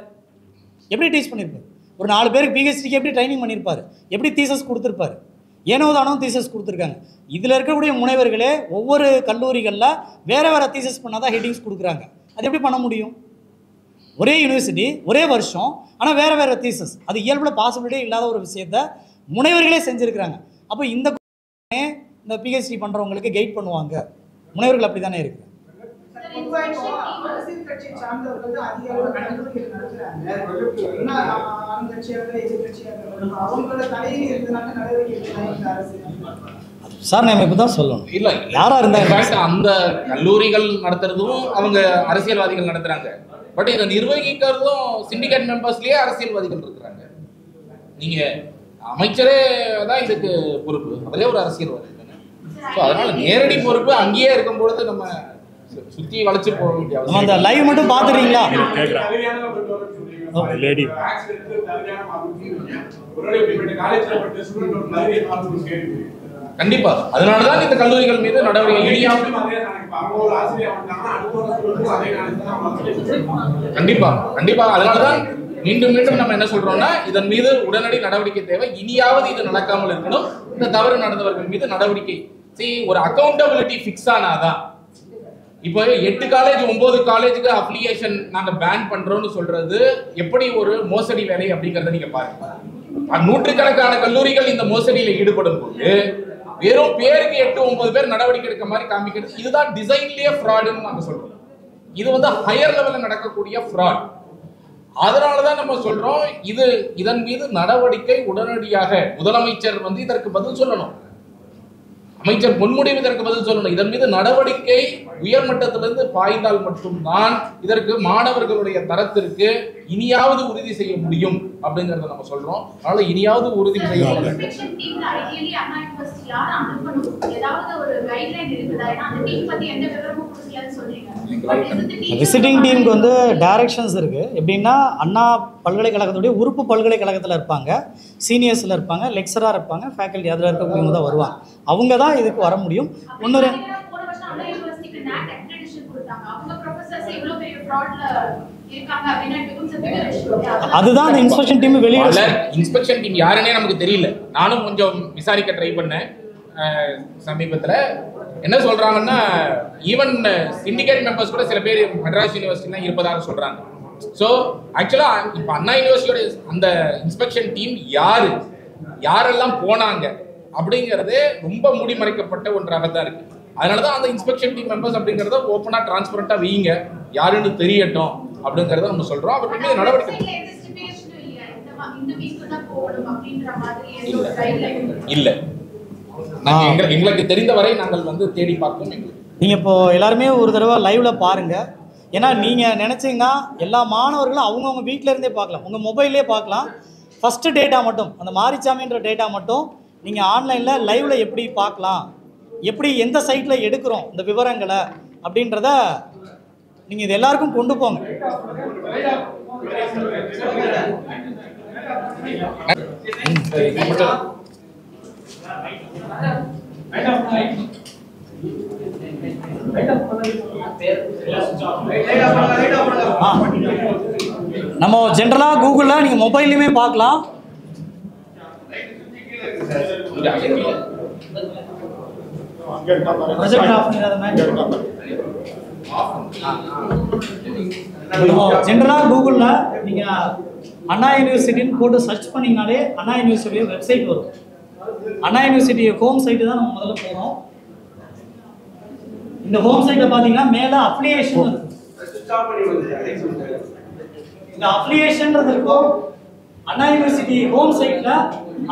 ஒரு 4 பேருக்கு பிஹெச்டிக்கு எப்படி ட்ரைனிங் பண்ணியிருப்பார்? எப்படி தீசஸ் கொடுத்துருப்பார்? ஏனோ தானோ தீசஸ் கொடுத்துருக்காங்க. இதில் இருக்கக்கூடிய முனைவர்களே ஒவ்வொரு கல்லூரிகளில் வேறு தீசஸ் பண்ணால் தான் ஹெட்டிங்ஸ் கொடுக்குறாங்க. அது எப்படி பண்ண முடியும்? ஒரே யூனிவர்சிட்டி ஒரே வருஷம் ஆனால் வேறு தீசஸ், அது இயல்பில் பாசிபிலிட்டியே இல்லாத ஒரு விஷயத்தை முனைவர்களே செஞ்சுருக்கிறாங்க. அப்போ இந்த பிஹெச்டி பண்ணுறவங்களுக்கு கைட் பண்ணுவாங்க. முனைவர்கள் அப்படி தானே இருக்குது. அரசியல் கட்சியை சார்ந்தவர்கள் அதிக அளவு கல்லூரிகள் நடத்துறாங்க. அவங்களோட தலையில் இருந்தனால நடவடிக்கை அரசு சார் நம்ம இப்போ தான் சொல்லணும். இல்லை யாராக இருந்தாங்க அந்த கல்லூரிகள் நடத்துறதும் அவங்க அரசியல்வாதிகள் நடத்துகிறாங்க. பட் இதை நிர்வகிக்கிறதும் சிண்டிகேட் மெம்பர்ஸ்லேயே அரசியல்வாதிகள் இருக்கிறாங்க. நீங்கள் அமைச்சரே தான் இதுக்கு பொறுப்பு, அவரே ஒரு அரசியல்வாதி தானே. ஸோ அதனால் நேரடி பொறுப்பு அங்கேயே இருக்கும்பொழுது நம்ம சுற்றி வளைச்சு போக வேண்டிய அவசியம். அந்த லைவ் மட்டும் பார்த்துறீங்களா? கண்டிப்பா அதனாலதான் இந்த கல்லூரிகள் மீது நடவடிக்கை கண்டிப்பா அதனாலதான் மீண்டும் நம்ம என்ன சொல்றோம்னா இதன் மீது உடனடி நடவடிக்கை தேவை. இனியாவது இது நடக்காமல் இருக்கணும். இந்த தவறு நடந்தவர்கள் மீது நடவடிக்கை ஒரு அக்கௌண்டபிலிட்டி ஃபிக்ஸ் ஆனாதான். இப்போ 8 காலேஜ் 9 காலேஜுக்கு அப்ளிகேஷன் நாங்க பேன் பண்றோம்னு சொல்றது எப்படி ஒரு மோசடி வேலை அப்படிங்கறத நீங்க பாருங்க. நூற்றுக்கணக்கான கல்லூரிகள் இந்த மோசடியில ஈடுபடும் போது வெறும் பேருக்கு 8-9 பேர் நடவடிக்கை எடுக்க மாதிரி காமிக்கிறது. இதுதான் டிசைன்லயே ஃப்ராடுன்னு நாங்க சொல்றோம். இது வந்து ஹையர் லெவல்ல நடக்கக்கூடிய ஃப்ராட். அதனாலதான் நம்ம சொல்றோம் இதன் மீது நடவடிக்கை உடனடியாக முதலமைச்சர் வந்து இதற்கு பதில் சொல்லணும். அமைச்சர் பொன்முடிவு இதற்கு பதில் சொல்லணும். இதன் மீது நடவடிக்கை உயர்மட்டத்திலிருந்து பாய்ந்தால் மட்டும்தான் இதற்கு மாணவர்களுடைய தரத்திற்கு இனியாவது உறுதி செய்ய முடியும். அப்படிங்கறத நம்ம சொல்றோம். அதனால இனியாவது உறுதி செய்யணும். இன்ஸ்பெக்ஷன் டீம்ல ஐடியலி அண்ணா யுனிவர்சிட்டி யார் அனுப்பணும், ஏதாவது ஒரு கைட்லைன் இருக்குதா? ஏன்னா அந்த டீம் பத்தி எந்த விவரமும் கொடுக்கலன்னு சொல்றீங்க. விசிட்டிங் டீமுக்கு வந்து டைரக்ஷன்ஸ் இருக்குது. எப்படின்னா அண்ணா பல்கலைக்கழகத்துடைய உறுப்பு பல்கலைக்கழகத்தில் இருப்பாங்க, சீனியர்ஸில் இருப்பாங்க, லெக்சராக இருப்பாங்க, ஃபேக்கல்ட்டி அதில் இருக்கக்கூடியவங்க தான் வருவாங்க. அவங்க தான் இதுக்கு வர முடியும். இன்னொரு போன வருஷம் அண்ணா யுனிவர்சிட்டிக்கு NAC அக்ரெடிஷன் கொடுத்தாங்க. அவங்க ப்ரொஃபசர்ஸ் இவ்ளோ பெரிய ஃப்ராட்ல இருக்காங்க அப்படினா it becomes a bigger issue. அதுதான் அந்த இன்ஸ்பெக்ஷன் டீம் வெளியில. இன்ஸ்பெக்ஷன் டீம் யாருன்னே நமக்கு தெரியல. நானும் கொஞ்சம் விசாரிக்க ட்ரை பண்ணேன் சமீபத்தில். என்ன சொல்றாங்கன்னா ஈவன் சிண்டிகேட் மெம்பர்ஸ் கூட சில பேர் மெட்ராஸ் யூனிவர்சிட்டிலாம் இருப்பதாக சொல்றாங்க. ஸோ ஆக்சுவலாக இப்போ அண்ணா யூனிவர்சிட்டியோட அந்த இன்ஸ்பெக்ஷன் டீம் யாரெல்லாம் போனாங்க அப்படிங்கிறதே ரொம்ப மூடிமறைக்கப்பட்ட ஒன்றாக தான் இருக்கு. அதனால தான் அந்த இன்ஸ்பெக்ஷன் டீம் மெம்பர்ஸ் அப்படிங்கிறத ஓப்பனாக டிரான்ஸ்பரண்டாக வைங்க, யாருன்னு தெரியட்டும் அப்படிங்கிறத நம்ம சொல்றோம். அவர் மீது நடவடிக்கை இல்லை. எங்களுக்கு தெரிந்தவரை நாங்கள் வந்து தேடி பார்த்தோம். நீங்கள் இப்போ எல்லாருமே ஒரு தடவை லைவ்ல பாருங்க. ஏன்னா நீங்கள் நினச்சிங்கன்னா எல்லா மாணவர்களும் அவங்கவுங்க வீட்டில இருந்தே பார்க்கலாம், உங்கள் மொபைல்லே பார்க்கலாம். ஃபஸ்ட்டு டேட்டா மட்டும், அந்த மாரிச்சாமின்ற டேட்டா மட்டும் நீங்கள் ஆன்லைனில் லைவ்ல எப்படி பார்க்கலாம், எப்படி எந்த சைட்டில் எடுக்கிறோம் இந்த விவரங்களை அப்படின்றத நீங்கள் இது எல்லாருக்கும் கொண்டு போங்க. நம்ம ஜென்ரலா கூகுள்ல நீங்க மொபைல்லையுமே பார்க்கலாம். ஜென்ரலா கூகுள்ல நீங்க அண்ணா யூனிவர்சிட்டின்னு போட்டு சர்ச் பண்ணீங்கனாலே அண்ணா யூனிவர்சிட்டி வெப்சைட் வரும். அண்ணா யூனிவர்சிட்டி ஹோம் சைட்டு தான் நம்ம முதல்ல போறோம். இந்த ஹோம் சைட்ல பாத்தீங்கன்னா மேல அப்ளிகேஷன் இருக்கு. இந்த அப்ளிகேஷன்ன்றது இருக்கும். அண்ணா யூனிவர்சிட்டி ஹோம் சைட்ல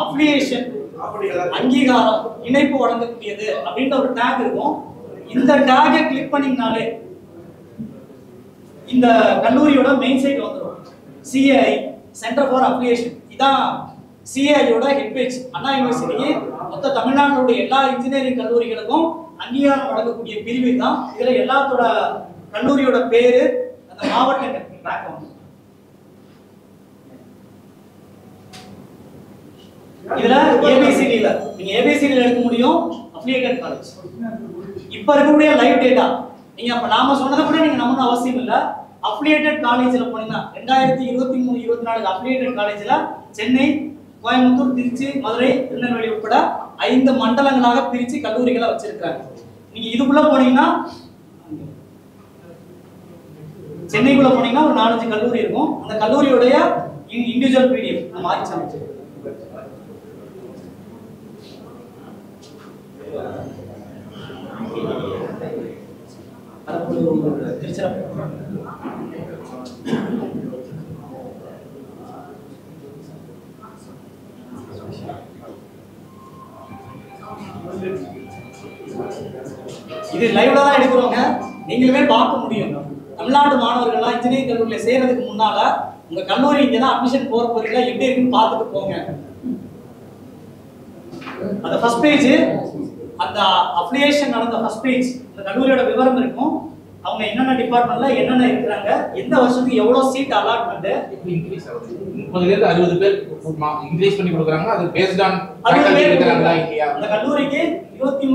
அப்ளிகேஷன், அங்கீகாரம், இணைப்பு வழங்கக்கூடியது அப்படின்ற ஒரு டேக் இருக்கும். இந்த டேகை கிளிக் பண்ணீங்கனாலே இந்த கல்லூரியோட மெயின் சைட் வந்துடும். CAI சென்டர் ஃபார் அப்ளிகேஷன், இதான் CAIயோட ஹெட் பேஜ். அண்ணா யூனிவர்சிட்டிக்கு மொத்த தமிழ்நாட்டோட எல்லா இன்ஜினியரிங் கல்லூரிகளுக்கும் அங்கீகாரம் வழங்கக்கூடிய பிரிவு தான். இதுல எல்லாத்தோட கல்லூரியோட பேரு, அந்த மாவட்டங்கள் ட்ராக் ஆகும். இதுல ABCDல நீங்க ABCDல எடுக்க முடியும். அஃபிலியேட்டட் காலேஜ் இப்ப இருக்கக்கூடிய லைவ் டேட்டா நீங்க அப்ப நாம சொன்னதை கூட நீங்க நம்பணும் அவசியம் இல்ல. அஃபிலியேட்டட் காலேஜ்ல போனீங்கன்னா 2023-24 அஃபிலியேட்டட் காலேஜ்ல சென்னை, கோயம்புத்தூர், திருச்சி, மதுரை, திருநெல்வேலி உட்பட 5 மண்டலங்களாக பிரிச்சு கல்லூரிகளை வச்சிருக்காங்க. நீங்க இதுக்குள்ள போனீங்கன்னா சென்னைக்குள்ள போனீங்கன்னா ஒரு 4-5 கல்லூரி இருக்கும். அந்த கல்லூரியோடைய இண்டிவிஜுவல் PDF நம்ம ஆட்சி அமைச்சு இது லைவ்ல தான் எடுக்கிறோங்க, நீங்களுமே பார்க்க முடியும். தமிழ்நாடு மாணவர்கள்லாம் இன்ஜினியரிங் கல்லூரியில சேர்றதுக்கு முன்னால உங்க கல்லூரி இங்க தான் அட்மிஷன் போற போறீங்களா, எப்படி இருக்குன்னு பார்த்துட்டு போங்க. அந்த ஃபர்ஸ்ட் பேஜ், அந்த அப்ளிகேஷன் நடந்த ஃபர்ஸ்ட் பேஜ், அந்த கல்லூரியோட விவரம் இருக்கும். அவங்க என்னென்ன டிபார்ட்மெண்ட்ல என்னென்ன இருக்கிறாங்க, எந்த வருஷத்துக்கு எவ்வளவு சீட் அலாட்மெண்ட், இன்க்ரீஸ் ஆகுது. 30 பேருக்கு 60 பேர் இன்க்ரீஸ் பண்ணி கொடுக்குறாங்க. அது பேஸ்ட் ஆன் 60 பேர் இருக்காங்களா இல்லையா? அந்த கல்லூரிக்கு 23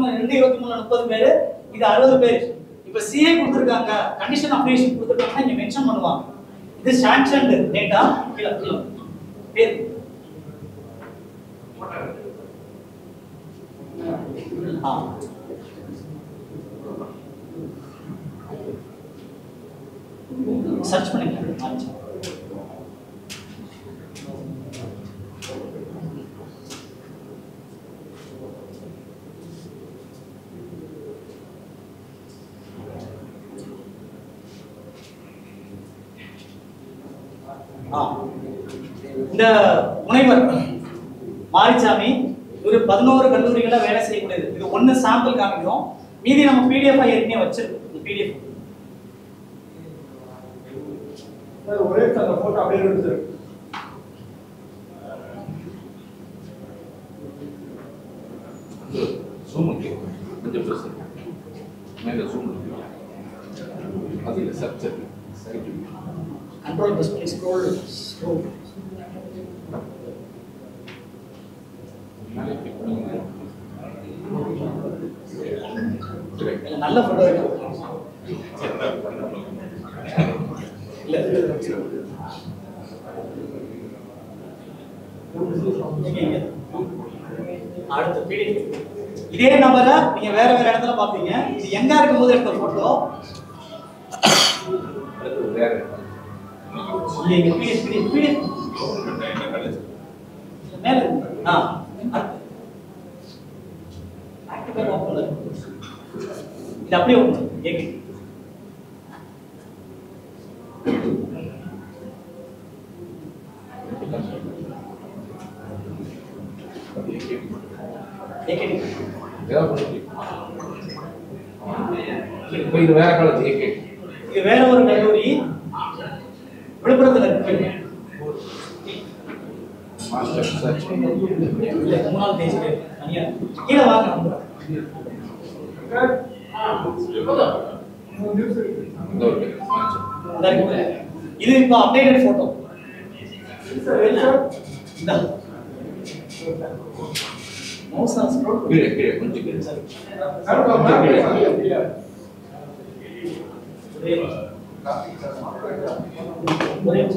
30 பேர், இது 60 பேர். இப்ப CA கொடுத்திருக்காங்க, கண்டிஷன் அப்ளிகேஷன் கொடுத்திருக்காங்க, இங்க மென்ஷன் பண்ணுவாங்க. இது சாங்ஷன்ட் டேட்டா கீழ பேர். சர்ச் பண்ணிக்கலாம். இந்த முனைவர் மாரிச்சாமி ஒரு 11 கல்லூரிகள வேலை செய்யக்கூடியது. இது ஒன்னு சாம்பிள் காமிக்கிறோம், மீதி நம்ம PDF ஏற்கனவே வச்சிருக்கோம். இந்த PDF ஒரே போட்டோ அப்படியே எடுத்து அது இல்லை search Control press, please scroll. நல்ல போட்டோ இல்ல அடுத்த பிடிஎஃப் இதே நம்பரை நீங்க வேற வேற இடத்துல பாப்பீங்க. இது எங்க இருக்கும்போது எடுத்த போட்டோ வேற இங்க பிடிஎஃப் மேல ஆக்டிவா ஓபன் இது அப்படியே ஓபன் ஏகே இது வேற காலேஜ் ஏகே இது வேற ஒரு கல்லூரி விழுப்புரத்துல இருக்கு. மாஸ்டர் சர்ச் இல்ல மூணாவது பேஜ்ல தனியா கீழ வாங்க இது இப்போ அப்டேட்டட் போட்டோ இந்த மவுஸ் ஸ்க்ரோல் கீழே கொஞ்சம் கீழே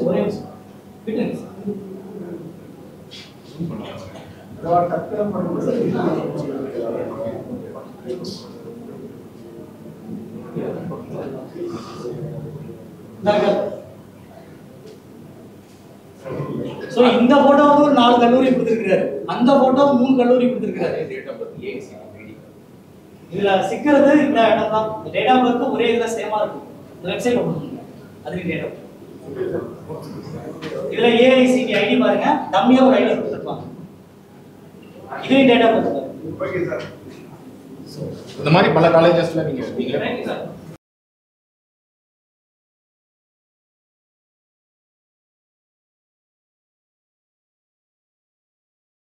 ஒரே விட்டுங்க சோ இந்த போட்டோ வந்து ஒரு 4 கல்லூரி கொடுத்திருக்காரு, அந்த போட்டோ 3 கல்லூரி கொடுத்திருக்காரு. இதுல சிக்கிறது இந்த இடம் தான். டேட்டா பர்த் ஒரே இதுல சேமா இருக்கும். வெப்சைட் ஓபன் பண்ணுங்க, அதுக்கு டேட்டா. இதுல ஏஐசிடி ஐடி பாருங்க, டம்மியா ஒரு ஐடி கொடுத்திருப்பாங்க. இதுல டேட்டா பர்த். Okay sir. இந்த மாதிரி பல காலேஜஸ்ல நீங்க